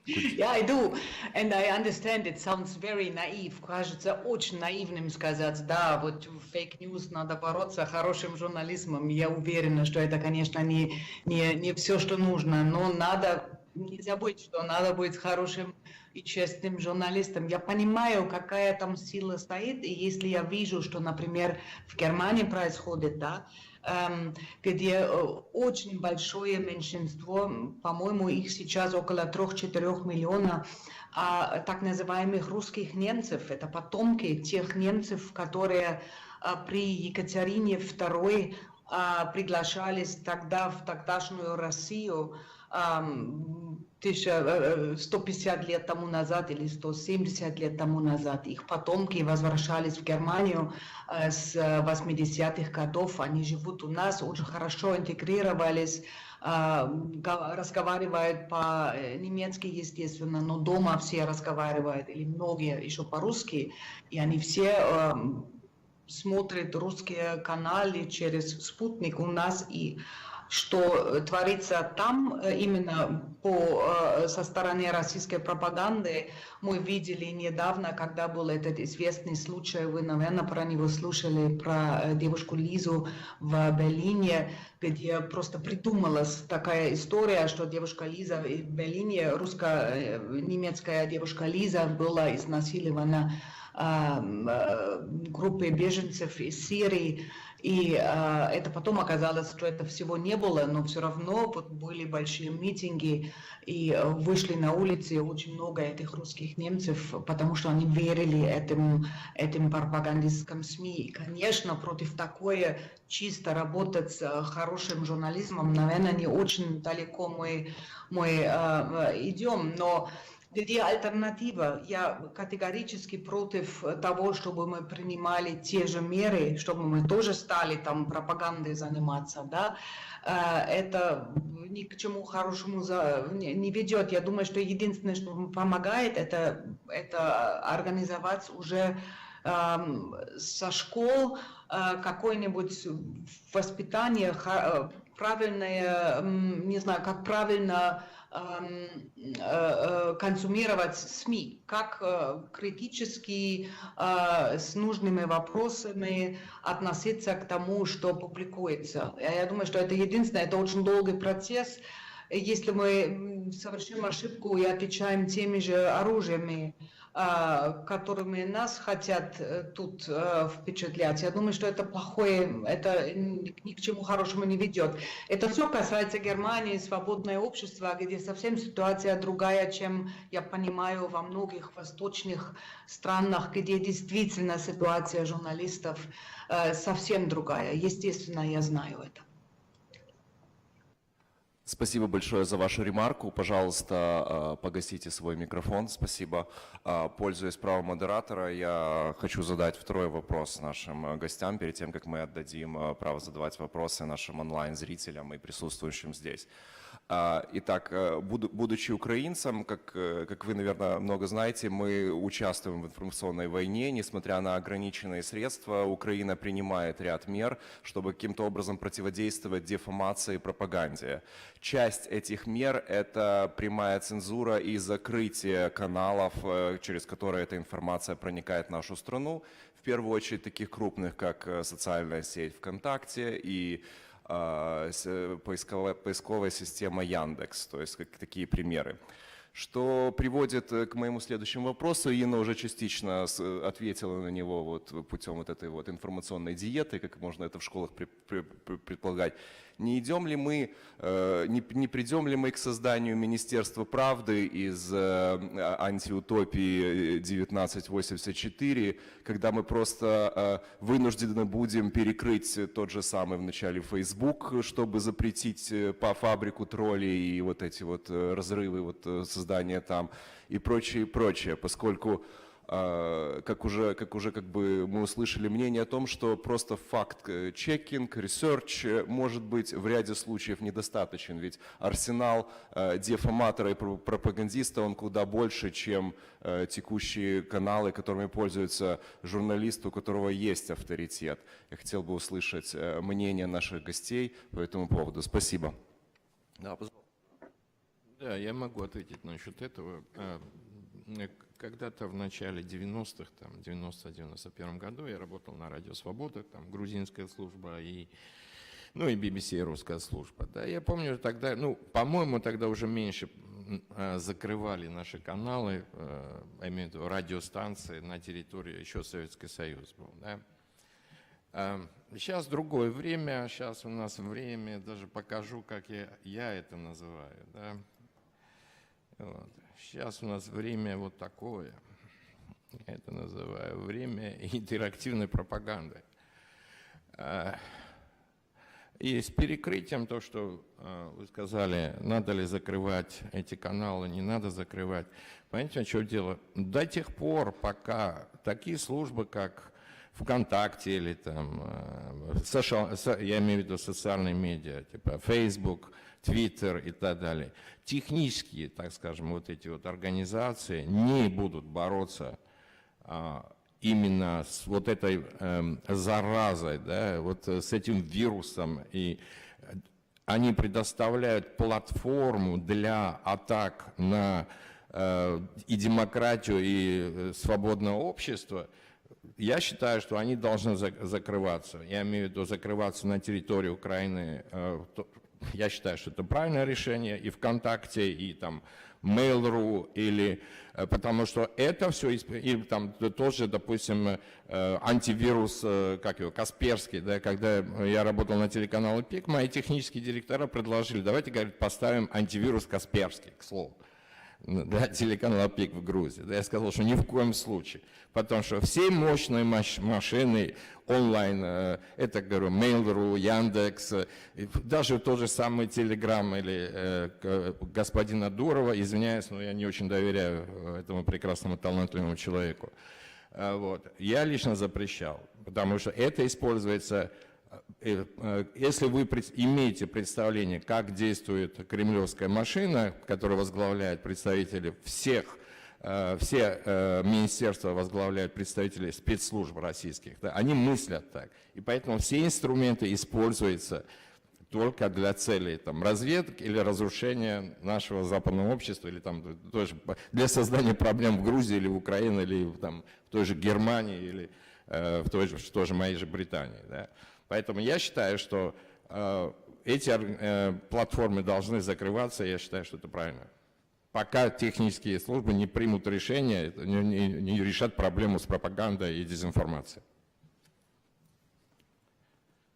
Yeah, I do. And I understand it sounds very naive. Кажется очень наивным сказать, да, вот фейк-ньюс надо бороться хорошим журнализмом. Я уверена, что это, конечно, не все, что нужно, но надо не забыть, что надо быть хорошим и честным журналистам. Я понимаю, какая там сила стоит, и если я вижу, что, например, в Германии происходит, да, где очень большое меньшинство, по-моему, их сейчас около 3-4 миллионов, так называемых русских немцев. Это потомки тех немцев, которые при Екатерине II приглашались тогда в тогдашнюю Россию 150 лет тому назад или 170 лет тому назад. Их потомки возвращались в Германию с 80-х годов. Они живут у нас, очень хорошо интегрировались, разговаривают по-немецки, естественно, но дома все разговаривают, или многие еще по-русски, и они все смотрят русские каналы через спутник у нас, и что творится там именно со стороны российской пропаганды, мы видели недавно, когда был этот известный случай, вы, наверное, про него слушали, про девушку Лизу в Берлине, где просто придумалась такая история, что девушка Лиза в Берлине, русско-немецкая девушка Лиза была изнасилована группой беженцев из Сирии. И это потом оказалось, что это всего не было, но все равно вот были большие митинги, и вышли на улицы очень много этих русских немцев, потому что они верили этим пропагандистским СМИ. И, конечно, против такое чисто работать с хорошим журнализмом, наверное, не очень далеко мы идем, но где альтернатива? Я категорически против того, чтобы мы принимали те же меры, чтобы мы тоже стали там пропагандой заниматься, да. Это ни к чему хорошему не ведет. Я думаю, что единственное, что помогает, это организовать уже со школ какое-нибудь воспитание, правильное, не знаю, как правильно консумировать СМИ, как критически с нужными вопросами относиться к тому, что публикуется. Я думаю, что это единственное, это очень долгий процесс. Если мы совершим ошибку и отвечаем теми же оружиями, которыми нас хотят тут впечатлять, я думаю, что это плохое, это ни к чему хорошему не ведет. Это все касается Германии, свободное общество, где совсем ситуация другая, чем я понимаю во многих восточных странах, где действительно ситуация журналистов совсем другая. Естественно, я знаю это. Спасибо большое за вашу ремарку. Пожалуйста, погасите свой микрофон. Спасибо. Пользуясь правом модератора, я хочу задать второй вопрос нашим гостям, перед тем, как мы отдадим право задавать вопросы нашим онлайн-зрителям и присутствующим здесь. Итак, будучи украинцем, как вы, наверное, много знаете, мы участвуем в информационной войне. Несмотря на ограниченные средства, Украина принимает ряд мер, чтобы каким-то образом противодействовать дефамации и пропаганде. Часть этих мер – это прямая цензура и закрытие каналов, через которые эта информация проникает в нашу страну. В первую очередь таких крупных, как социальная сеть ВКонтакте и поисковая система Яндекс, то есть такие примеры. Что приводит к моему следующему вопросу. Инна уже частично ответила на него вот путем вот этой вот информационной диеты, как можно это в школах предполагать. Не придем ли мы к созданию Министерства правды из антиутопии 1984, когда мы просто вынуждены будем перекрыть тот же самый в начале Facebook, чтобы запретить по фабрику троллей и вот эти вот разрывы, вот создания там и прочее, поскольку как бы мы услышали мнение о том, что просто факт-чекинг, ресерч может быть в ряде случаев недостаточен, ведь арсенал дефаматора и пропагандиста, он куда больше, чем текущие каналы, которыми пользуется журналист, у которого есть авторитет. Я хотел бы услышать мнение наших гостей по этому поводу. Спасибо. Да, я могу ответить насчет этого. Когда-то в начале 90-х, там, в 90-91 году я работал на Радио Свобода, там грузинская служба, и ну и BBC русская служба. Да, я помню тогда, ну, по-моему, тогда уже меньше закрывали наши каналы, я имею в виду радиостанции на территории, еще Советский Союз был. Да. Сейчас другое время, сейчас у нас время, даже покажу, как я это называю. Да. Вот. Сейчас у нас время вот такое, я это называю время интерактивной пропаганды. И с перекрытием то, что вы сказали, надо ли закрывать эти каналы, не надо закрывать. Понимаете, что дело? До тех пор, пока такие службы, как ВКонтакте или там, я имею в виду социальные медиа, типа Facebook, Twitter и так далее, технические, так скажем, вот эти вот организации не будут бороться именно с вот этой заразой, да, вот с этим вирусом, и они предоставляют платформу для атак на и демократию, и свободное общество, я считаю, что они должны закрываться. Я имею в виду закрываться на территории Украины. Я считаю, что это правильное решение, и ВКонтакте, и там Mail.ru, или потому что это все, или там тоже, допустим, антивирус, как его, Касперский, да, когда я работал на телеканале ПИК, мои технические директора предложили, давайте, говорит, поставим антивирус Касперский, к слову, да, телеканал ПИК в Грузии. Да, я сказал, что ни в коем случае, потому что все мощные машины онлайн, это, говорю, Mail.ru, Яндекс, даже тот же самый Telegram или господина Дурова, извиняюсь, но я не очень доверяю этому прекрасному талантливому человеку. Вот. Я лично запрещал, потому что это используется, если вы имеете представление, как действует кремлевская машина, которую возглавляют представители все министерства возглавляют представители спецслужб российских, да, они мыслят так. И поэтому все инструменты используются только для целей там, разведки или разрушения нашего западного общества, или там, тоже для создания проблем в Грузии или в Украине, или там, в той же Германии, или в той же моей же Британии. Да. Поэтому я считаю, что эти платформы должны закрываться, я считаю, что это правильно. Пока технические службы не примут решение, не решат проблему с пропагандой и дезинформацией.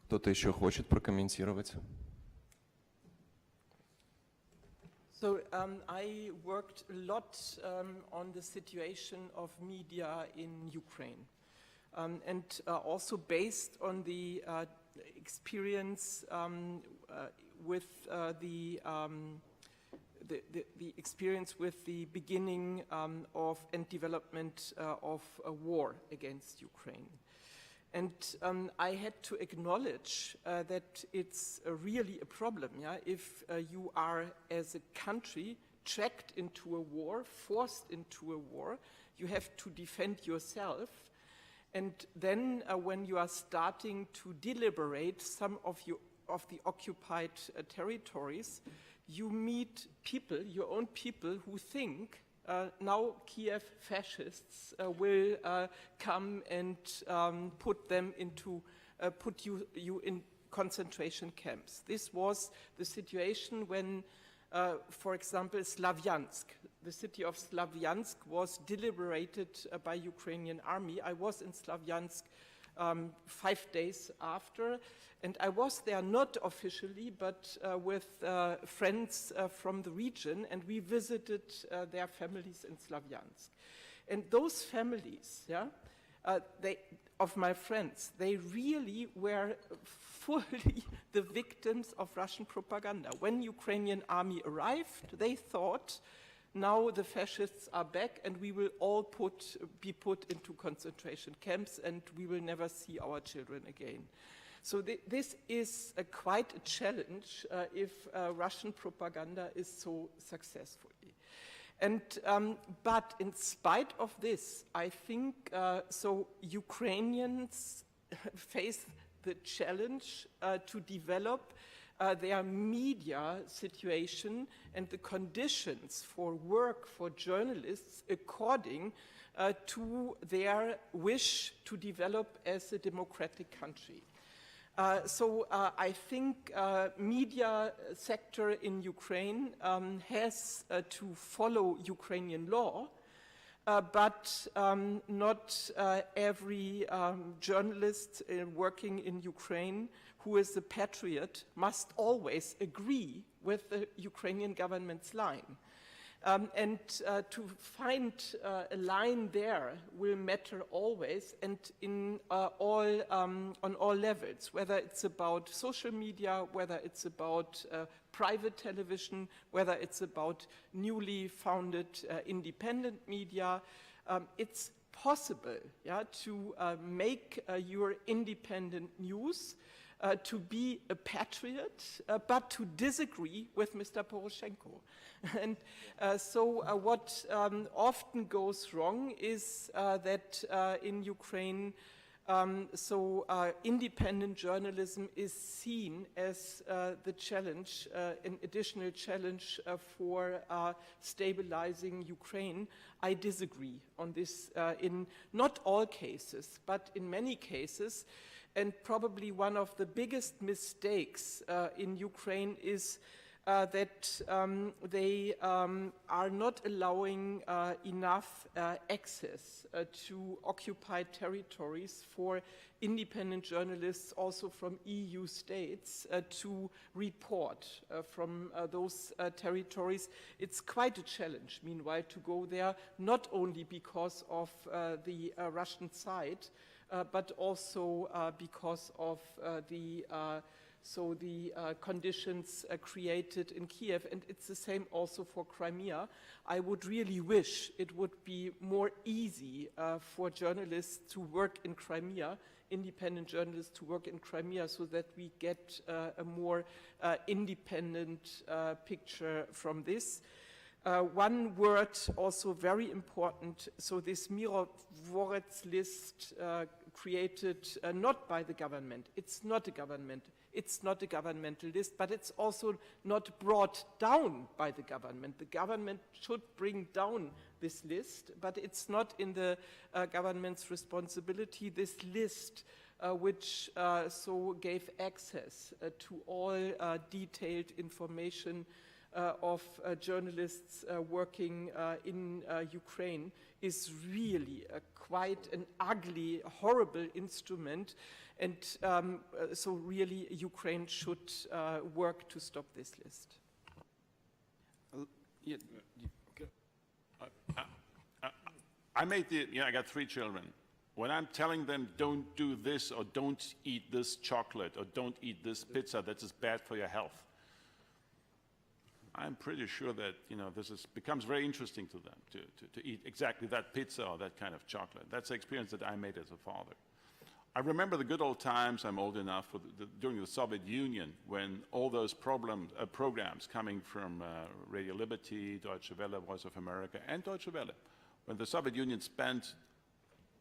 Кто-то еще хочет прокомментировать? So I worked a lot on the situation of media in Ukraine. And also based on the experience with the experience with the beginning of and development of a war against Ukraine. And I had to acknowledge that it's really a problem, yeah, if you are, as a country, tracked into a war, forced into a war, you have to defend yourself. And then when you are starting to deliberate some of the occupied territories, you meet people, your own people, who think now Kiev fascists will come and put you in concentration camps. This was the situation when, for example, Slavyansk, the city of Slavyansk, was deliberated by Ukrainian army. I was in Slavyansk 5 days after, and I was there not officially, but with friends from the region, and we visited their families in Slavyansk. And those families, yeah, of my friends, they really were fully the victims of Russian propaganda. When Ukrainian army arrived, they thought, now the fascists are back and we will all be put into concentration camps and we will never see our children again. So this is quite a challenge if Russian propaganda is so successful. And, but in spite of this, I think so Ukrainians face the challenge to develop their media situation and the conditions for work for journalists according to their wish to develop as a democratic country. I think media sector in Ukraine has to follow Ukrainian law, but not every journalist working in Ukraine who is a patriot must always agree with the Ukrainian government's line. To find a line there will matter always, and on all levels, whether it's about social media, whether it's about private television, whether it's about newly founded independent media. It's possible, to make your independent news, to be a patriot, but to disagree with Mr. Poroshenko. And what often goes wrong is that in Ukraine, independent journalism is seen as the challenge, an additional challenge for stabilizing Ukraine. I disagree on this in not all cases, but in many cases. And probably one of the biggest mistakes in Ukraine is that they are not allowing enough access to occupied territories for independent journalists, also from EU states, to report from those territories. It's quite a challenge, meanwhile, to go there, not only because of the Russian side, but also because of the conditions created in Kiev, and it's the same also for Crimea. I would really wish it would be more easy for journalists to work in Crimea, independent journalists to work in Crimea, so that we get a more independent picture from this. One word also very important, so this Mirovorets list created not by the government, it's not a governmental list, but it's also not brought down by the government. The government should bring down this list, but it's not in the government's responsibility. This list which gave access to all detailed information of journalists working in Ukraine is really quite an ugly, horrible instrument, and so really Ukraine should work to stop this list. I got 3 children. When I'm telling them don't do this or don't eat this chocolate or don't eat this pizza that is bad for your health, I'm pretty sure that this becomes very interesting to them to eat exactly that pizza or that kind of chocolate. That's the experience that I made as a father. I remember the good old times. I'm old enough during the Soviet Union, when all those programs coming from Radio Liberty, Deutsche Welle, Voice of America, and Deutsche Welle, when the Soviet Union spent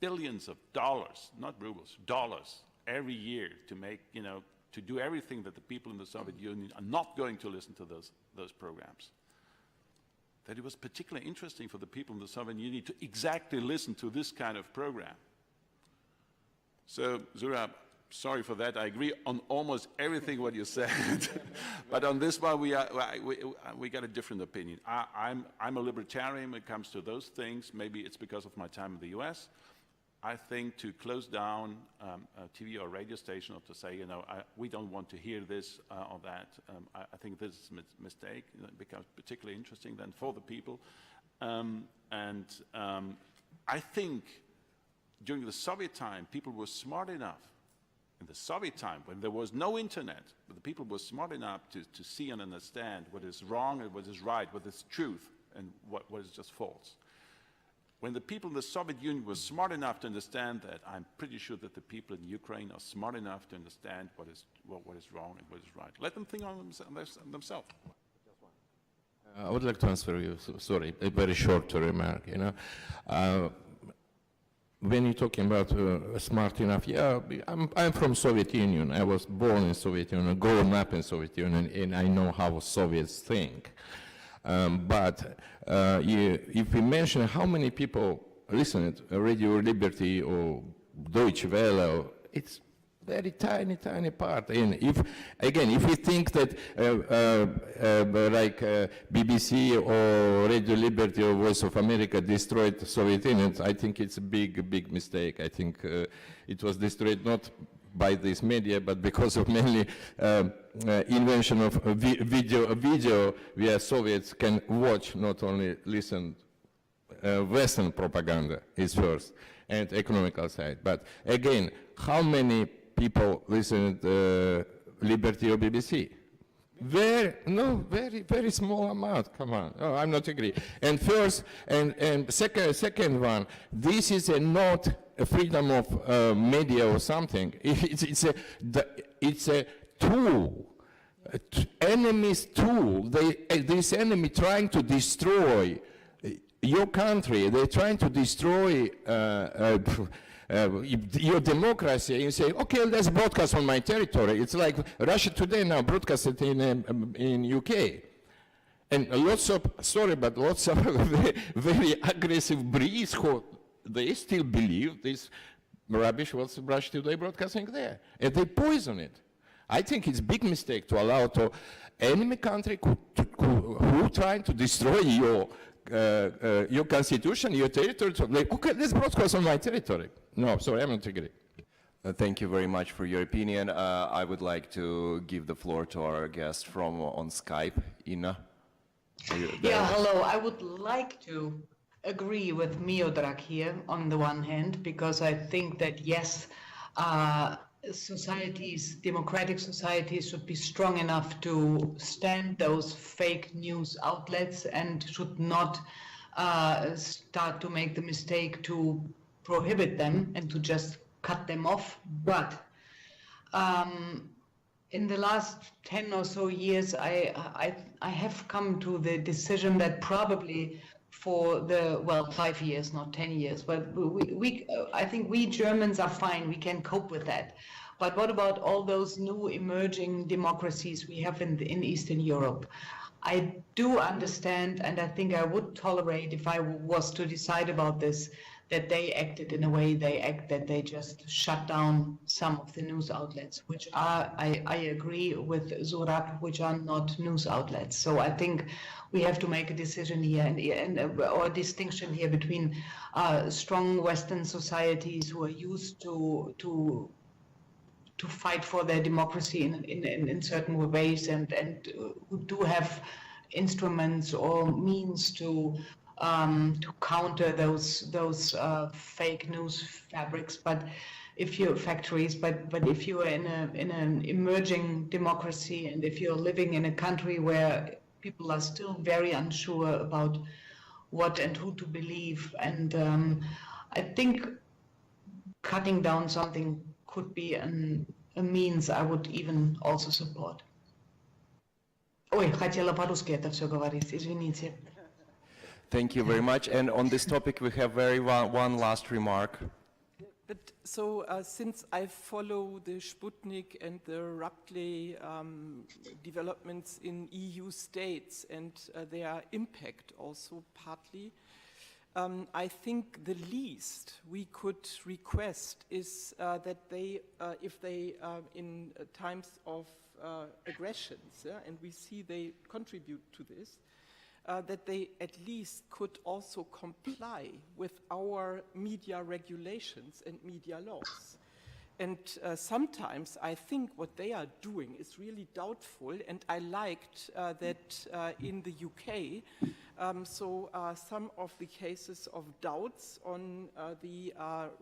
billions of dollars, not rubles, dollars, every year to make to do everything that the people in the Soviet Union are not going to listen to those programs. That it was particularly interesting for the people in the Soviet Union to exactly listen to this kind of program. So, Zura, sorry for that. I agree on almost everything what you said, but on this one we got a different opinion. I'm a libertarian when it comes to those things. Maybe it's because of my time in the U.S. I think to close down a TV or radio station, or to say, we don't want to hear this or that, I think this is a mistake. It becomes particularly interesting then for the people. I think during the Soviet time, people were smart enough, in the Soviet time, when there was no internet, but the people were smart enough to see and understand what is wrong and what is right, what is truth and what is just false. When the people in the Soviet Union were smart enough to understand that, I'm pretty sure that the people in Ukraine are smart enough to understand what is wrong and what is right. Let them think on themselves. I would like to answer you, sorry, a very short remark. When you're talking about smart enough, yeah, I'm from Soviet Union. I was born in Soviet Union, grown up in Soviet Union, and I know how Soviets think. But if we mention how many people listen to Radio Liberty or Deutsche Welle, it's very tiny, tiny part. And if we think that BBC or Radio Liberty or Voice of America destroyed the Soviet Union, I think it's a big mistake. I think it was destroyed not by this media, but because of mainly invention of video where Soviets can watch, not only listen. Western propaganda is first, and economical side. But again, how many people listen to Liberty or BBC? Very small amount. Come on, I'm not agree. And first, and second one, this is not a freedom of media or something. It's a tool. Enemy's tool. This enemy trying to destroy your country. They're trying to destroy your democracy. You say, okay, let's broadcast on my territory. It's like Russia Today now broadcasted in UK. And lots of very aggressive Brits who they still believe this rubbish was Russia Today broadcasting there. And they poison it. I think it's a big mistake to allow to enemy country who trying to destroy your constitution, your territory, like, okay, let's broadcast on my territory. No, sorry, I'm not agree. Thank you very much for your opinion. I would like to give the floor to our guest from on Skype, Ina. Yeah, hello. I would like to agree with Miodrag here on the one hand, because I think that yes, societies, democratic societies should be strong enough to stand those fake news outlets and should not start to make the mistake to prohibit them and to just cut them off. But in the last 10 or so years, I have come to the decision that probably for the, 5 years, not 10 years, but I think we Germans are fine, we can cope with that. But what about all those new emerging democracies we have in Eastern Europe? I do understand, and I think I would tolerate, if I was to decide about this, that they acted in a way they act, that they just shut down some of the news outlets, which are, I agree with Zurab, which are not news outlets. So I think we have to make a decision here or a distinction here between strong Western societies who are used to fight for their democracy in certain ways and who do have instruments or means to counter those fake news fabrics, but if you're factories, but if you're in an emerging democracy and if you're living in a country where people are still very unsure about what and who to believe, and I think cutting down something could be a means I would even also support. Ой, хотела по-русски это все говорить, извините. Thank you very much. And on this topic, we have one last remark. But so since I follow the Sputnik and the Rappley developments in EU states and their impact also partly, I think the least we could request is that they, if they, in times of aggressions, and we see they contribute to this, that they at least could also comply with our media regulations and media laws. And sometimes I think what they are doing is really doubtful, and I liked that in the UK, some of the cases of doubts on the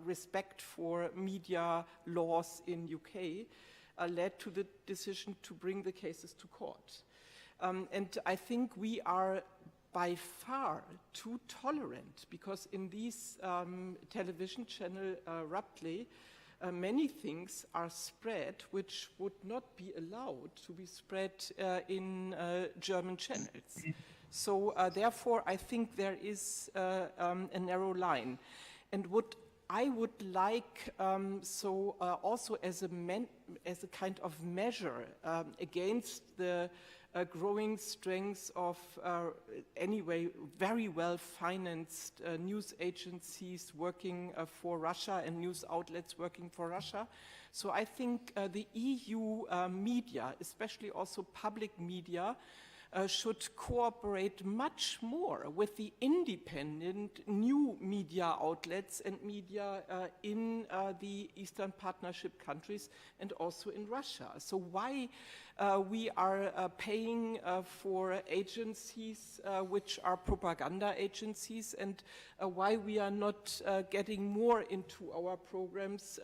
respect for media laws in UK led to the decision to bring the cases to court. And I think we are by far too tolerant, because in these television channel Rappley, many things are spread which would not be allowed to be spread in German channels. So therefore I think there is a narrow line. And what I would like, also as a kind of measure against the growing strength of anyway very well-financed news agencies working for Russia and news outlets working for Russia. So I think the EU media, especially also public media, should cooperate much more with the independent new media outlets and media in the Eastern Partnership countries and also in Russia. So why we are paying for agencies which are propaganda agencies, and why we are not getting more into our programs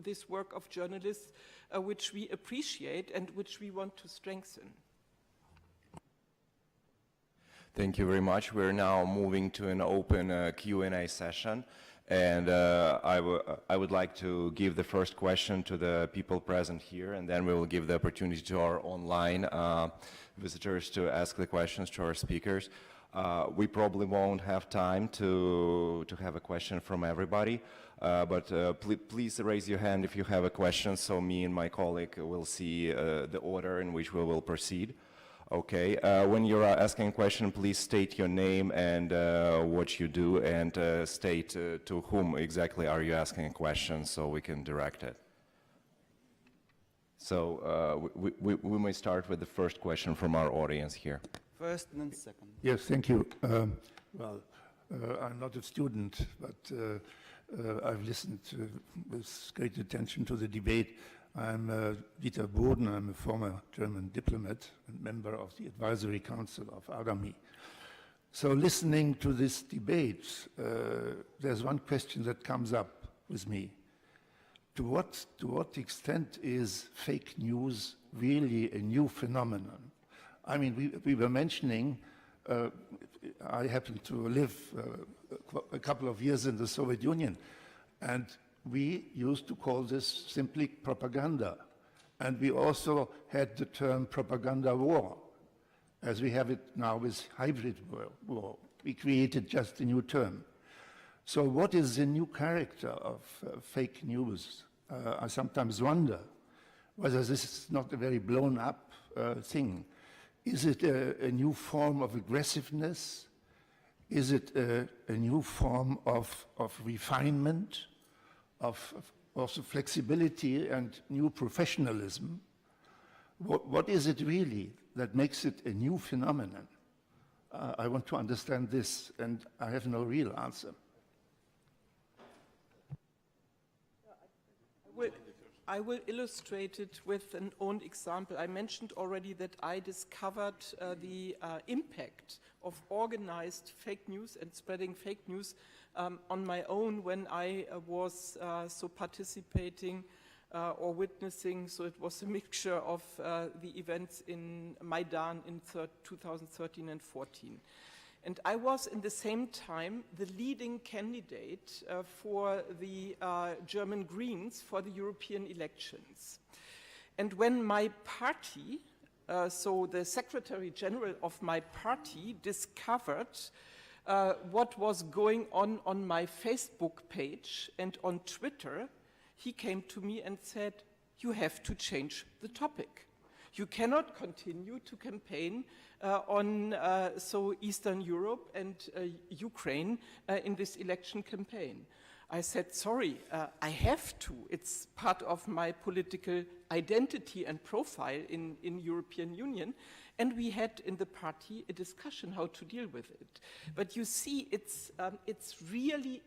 this work of journalists which we appreciate and which we want to strengthen. Thank you very much. We're now moving to an open Q&A session, and I would like to give the first question to the people present here, and then we will give the opportunity to our online visitors to ask the questions to our speakers. We probably won't have time to have a question from everybody, but please raise your hand if you have a question, so me and my colleague will see the order in which we will proceed. Okay, when you're asking a question, please state your name and what you do, and state to whom exactly are you asking a question so we can direct it. So we may start with the first question from our audience here. First and then second. Yes, thank you. I'm not a student, but I've listened with great attention to the debate. I'm Dieter Boden. I'm a former German diplomat and member of the Advisory Council of Adami. So listening to this debate, there's one question that comes up with me. To what extent is fake news really a new phenomenon? I mean, we were mentioning, I happened to live a couple of years in the Soviet Union, and we used to call this simply propaganda. And we also had the term propaganda war, as we have it now with hybrid war. We created just a new term. So what is the new character of fake news? I sometimes wonder whether this is not a very blown up thing. Is it a new form of aggressiveness? Is it a new form of refinement, of also flexibility and new professionalism? What is it really that makes it a new phenomenon? I want to understand this, and I have no real answer. I will illustrate it with an own example. I mentioned already that I discovered the impact of organized fake news and spreading fake news on my own when I was participating or witnessing, so it was a mixture of the events in Maidan in 2013 and 14. And I was, in the same time, the leading candidate for the German Greens for the European elections. And when my party, so the Secretary General of my party, discovered what was going on my Facebook page and on Twitter, he came to me and said, "You have to change the topic. You cannot continue to campaign on Eastern Europe and Ukraine in this election campaign." I said, "Sorry, I have to. It's part of my political identity and profile in European Union." And we had in the party a discussion how to deal with it. But you see, it's really,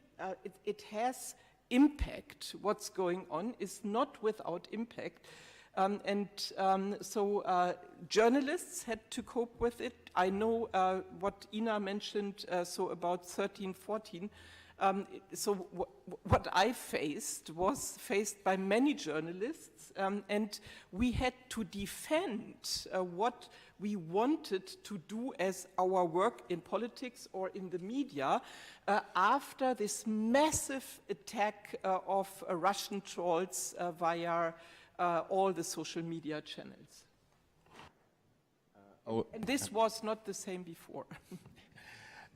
it has impact. What's going on is not without impact. Journalists had to cope with it. I know what Ina mentioned, about 13, 14. What I faced was faced by many journalists, and we had to defend what we wanted to do as our work in politics or in the media after this massive attack of Russian trolls via all the social media channels. And this was not the same before.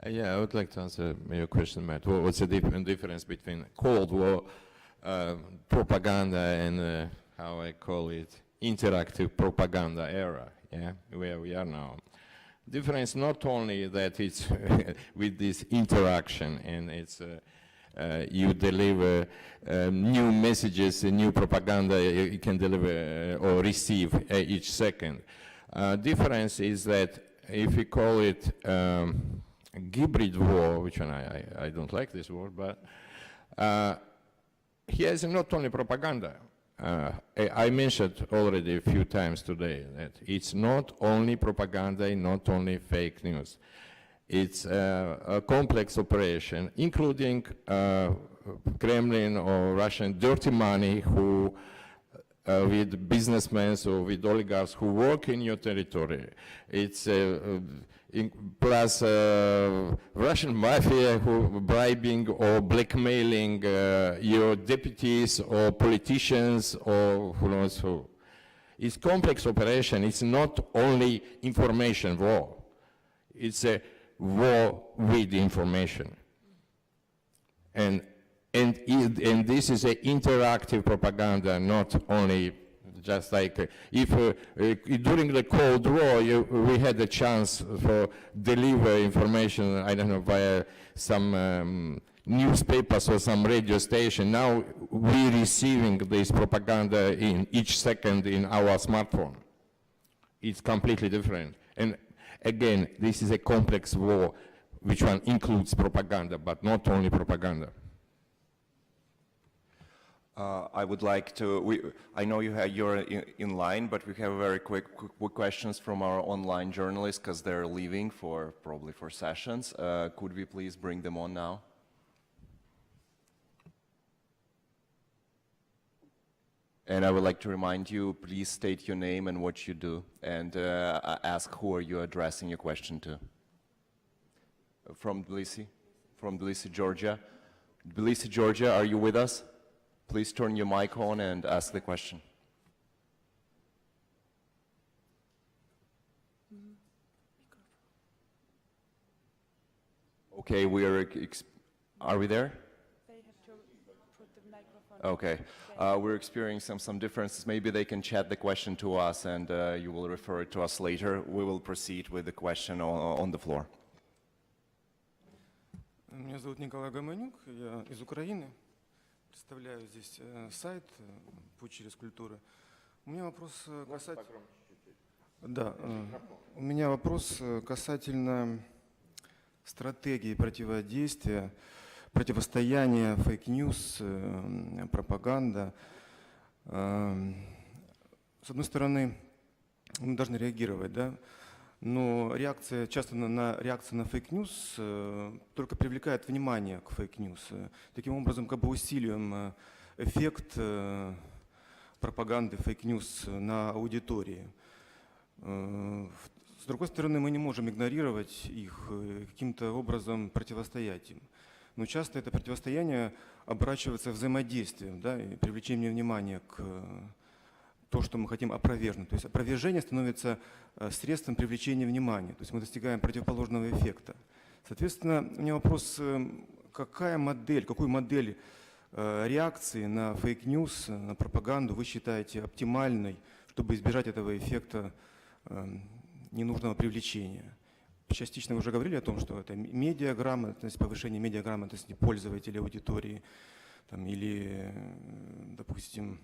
Yeah, I would like to answer your question, Matt. What's the difference between Cold War propaganda and how I call it, interactive propaganda era, yeah, where we are now? Difference not only that it's with this interaction and it's you deliver new messages, new propaganda you can deliver or receive each second. Difference is that if we call it hybrid war, which one I don't like this word, but here is not only propaganda. I mentioned already a few times today that it's not only propaganda, not only fake news. It's a complex operation, including Kremlin or Russian dirty money who with businessmen or with oligarchs who work in your territory. It's plus Russian mafia who bribing or blackmailing your deputies or politicians or who knows who. It's complex operation. It's not only information war. It's a war with information. And this is an interactive propaganda, not only just like if during the Cold War we had a chance for deliver information, I don't know, via some newspapers or some radio station. Now we're receiving this propaganda in each second in our smartphone. It's completely different. And again, this is a complex war, which one includes propaganda, but not only propaganda. I would like to, I know you're in line, but we have very quick questions from our online journalists because they're leaving probably for sessions. Could we please bring them on now? And I would like to remind you, please state your name and what you do, and ask who are you addressing your question to. From Tbilisi, Georgia. Tbilisi, Georgia, are you with us? Please turn your mic on and ask the question. Okay, are we there? They have to put the microphone. Okay, we're experiencing some differences. Maybe they can chat the question to us and you will refer it to us later. We will proceed with the question on the floor. Меня зовут Николай Гомонюк, я из Украины. Представляю здесь сайт «Путь через культуру». У меня вопрос у меня вопрос касательно стратегии противостояния фейк-ньюс, пропаганда. С одной стороны, мы должны реагировать, да? Но реакция на фейк-ньюс только привлекает внимание к фейк-ньюс. Таким образом, как бы усиливаем эффект пропаганды фейк-ньюс на аудитории. С другой стороны, мы не можем игнорировать их, каким-то образом противостоять им. Но часто это противостояние оборачивается взаимодействием, да, и привлечением внимания к то, что мы хотим опровергнуть. То есть опровержение становится средством привлечения внимания. То есть мы достигаем противоположного эффекта. Соответственно, у меня вопрос, какую модель реакции на фейк-ньюс, на пропаганду вы считаете оптимальной, чтобы избежать этого эффекта ненужного привлечения? Частично вы уже говорили о том, что это медиаграмотность, повышение медиаграмотности пользователей аудитории, там, или, допустим,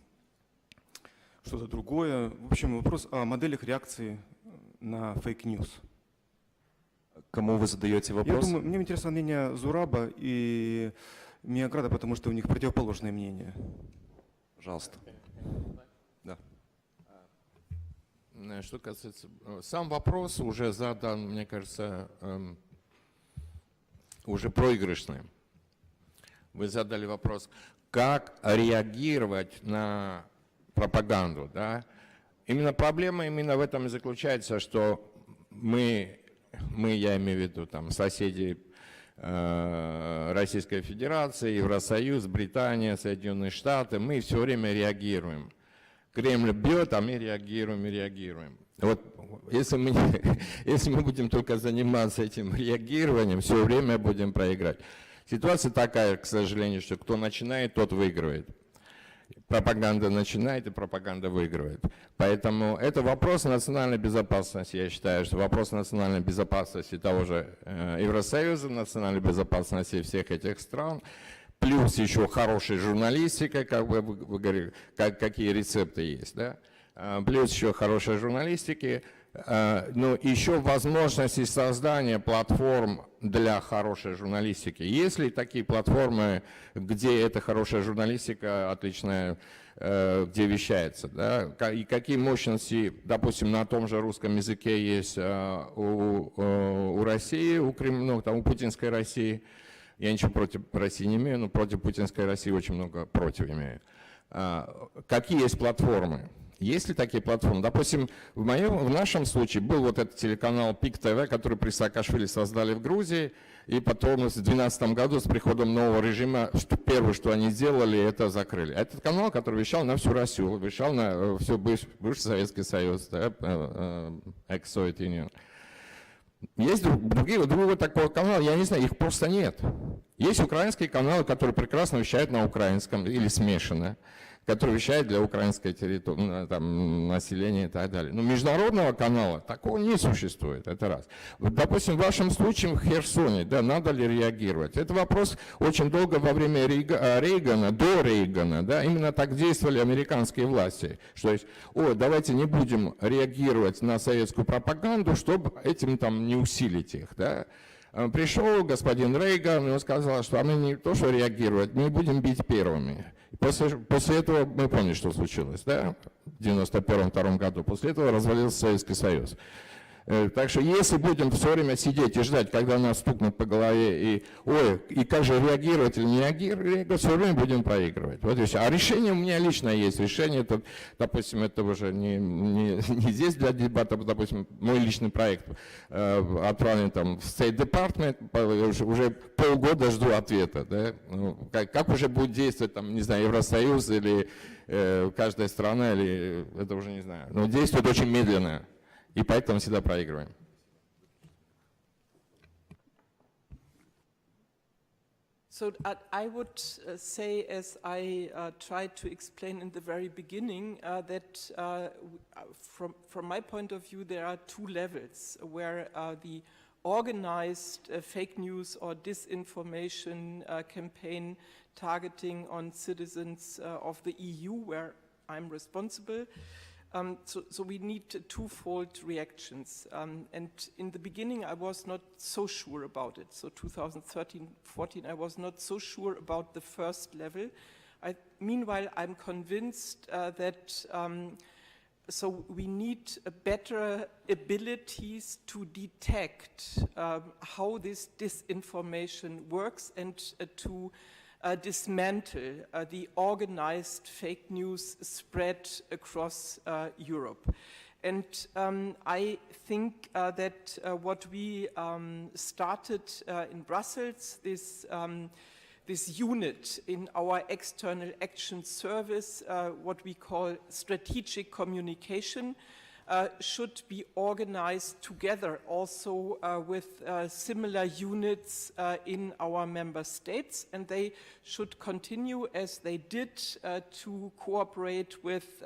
что-то другое. В общем, вопрос о моделях реакции на фейк-ньюс. Кому вы задаете вопрос? Я думаю, мне интересно мнение Зураба и Миаграда, потому что у них противоположное мнение. Пожалуйста. Да. Что касается... Сам вопрос уже задан, мне кажется, уже проигрышный. Вы задали вопрос, как реагировать на пропаганду, да? Именно проблема именно в этом и заключается, что мы, я имею в виду, там, соседи Российской Федерации, Евросоюз, Британия, Соединенные Штаты, мы все время реагируем. Кремль бьет, а мы реагируем и реагируем. Вот если мы будем только заниматься этим реагированием, все время будем проиграть. Ситуация такая, к сожалению, что кто начинает, тот выигрывает. Пропаганда начинает, и пропаганда выигрывает. Поэтому это вопрос национальной безопасности. Я считаю, что вопрос национальной безопасности того же Евросоюза, национальной безопасности всех этих стран, плюс еще хорошая журналистика, как вы говорили, какие рецепты есть, да? Плюс еще хорошая журналистика, но еще возможности создания платформ для хорошей журналистики. Есть ли такие платформы, где эта хорошая журналистика отличная, где вещается, да? И какие мощности, допустим, на том же русском языке есть у России, у путинской России. Я ничего против России не имею, но против путинской России очень много против имею. Какие есть платформы? Есть ли такие платформы? Допустим, в нашем случае был вот этот телеканал ПИК ТВ, который при Саакашвили создали в Грузии, и потом в 2012 году с приходом нового режима первое, что они сделали, это закрыли. Этот канал, который вещал на всю Россию, вещал на все бывший Советский Союз, да, ex-Soviet Union. Есть другой такой канал, я не знаю, их просто нет. Есть украинские каналы, которые прекрасно вещают на украинском или смешанно, которые вещают для украинской территории, там, населения и так далее. Но международного канала такого не существует, это раз. Вот, допустим, в вашем случае в Херсоне, да, надо ли реагировать? Это вопрос очень долго во время Рейгана, до Рейгана, да, именно так действовали американские власти, что есть, давайте не будем реагировать на советскую пропаганду, чтобы этим там не усилить их, да. Пришел господин Рейган, и он сказал, что мы не то что реагировать, мы будем бить первыми. После этого мы помним, что случилось, да, в 1991-1992 году. После этого развалился Советский Союз. Так что если будем все время сидеть и ждать, когда нас стукнут по голове, и как же реагировать или не реагировать, все время будем проигрывать. Вот и все. А решение у меня лично есть. Решение, допустим, это уже не здесь для дебата, допустим, мой личный проект отправлен там в State Department, уже полгода жду ответа. Да? Ну, как уже будет действовать, там, не знаю, Евросоюз или каждая страна, или это уже не знаю. Но действует очень медленно. И поэтому всегда проигрываем. So I would say, as I tried to explain in the very beginning, that from my point of view, there are two levels where the organized fake news or disinformation campaign targeting on citizens of the EU, where I'm responsible. So we need twofold reactions. And in the beginning, I was not so sure about it. So 2013-14, I was not so sure about the first level. Meanwhile, I'm convinced that so we need better abilities to detect how this disinformation works and to dismantle the organized fake news spread across Europe. And I think that what we started in Brussels, this unit in our External Action Service, what we call strategic communication, should be organized together also with similar units in our member states, and they should continue as they did to cooperate with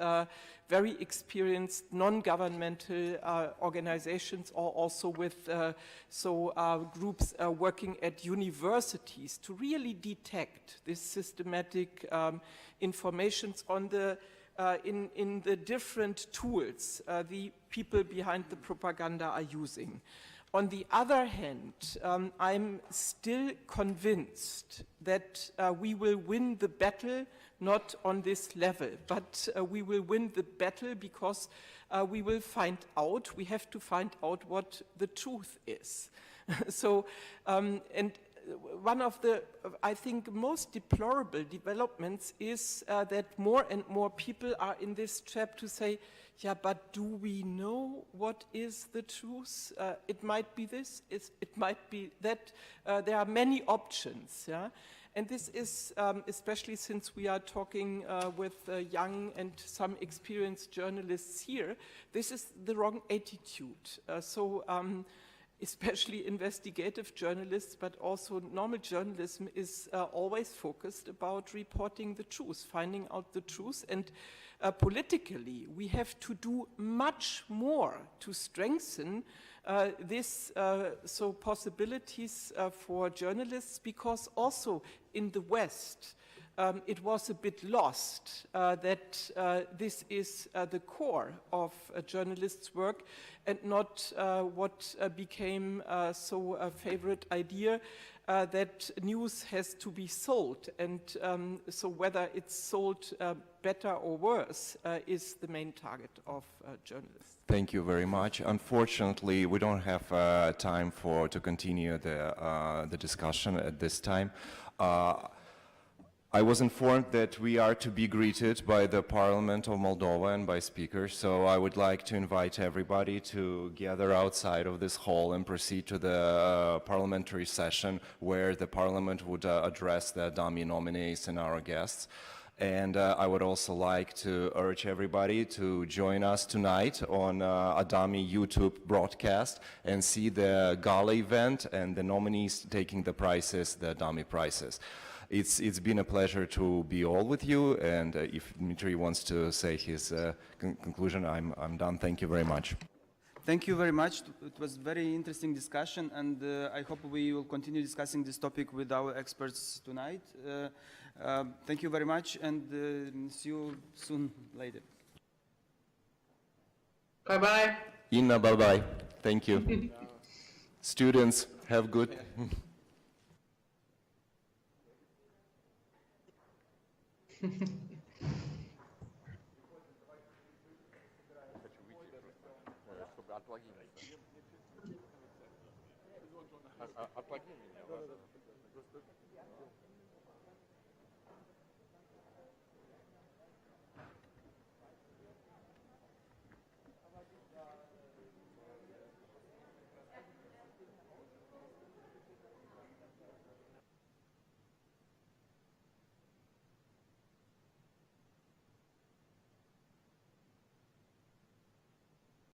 very experienced non-governmental organizations, or also with groups working at universities to really detect this systematic informations on the in the different tools the people behind the propaganda are using. On the other hand, I'm still convinced that we will win the battle not on this level, but we will win the battle because we will find out, we have to find out what the truth is. So, and one of the, I think, most deplorable developments is that more and more people are in this trap to say, yeah, but do we know what is the truth? It might be this, it might be that. There are many options, yeah? And this is, especially since we are talking with young and some experienced journalists here, this is the wrong attitude. Especially investigative journalists, but also normal journalism is always focused about reporting the truth, finding out the truth. And politically, we have to do much more to strengthen this possibilities for journalists, because also in the West, it was a bit lost that this is the core of a journalist's work and not what became a favorite idea that news has to be sold. And so whether it's sold better or worse is the main target of journalists. Thank you very much. Unfortunately, we don't have time to continue the discussion at this time. I was informed that we are to be greeted by the Parliament of Moldova and by speakers, so I would like to invite everybody to gather outside of this hall and proceed to the parliamentary session where the Parliament would address the Adami nominees and our guests. And I would also like to urge everybody to join us tonight on Adami YouTube broadcast and see the gala event and the nominees taking the prizes, the Adami prizes. It's been a pleasure to be all with you, and if Dmitry wants to say his conclusion, I'm done. Thank you very much. Thank you very much. It was a very interesting discussion, and I hope we will continue discussing this topic with our experts tonight. Thank you very much, and see you soon later. Bye-bye. Inna, bye-bye. Thank you. Students, have good. Отлаги меня.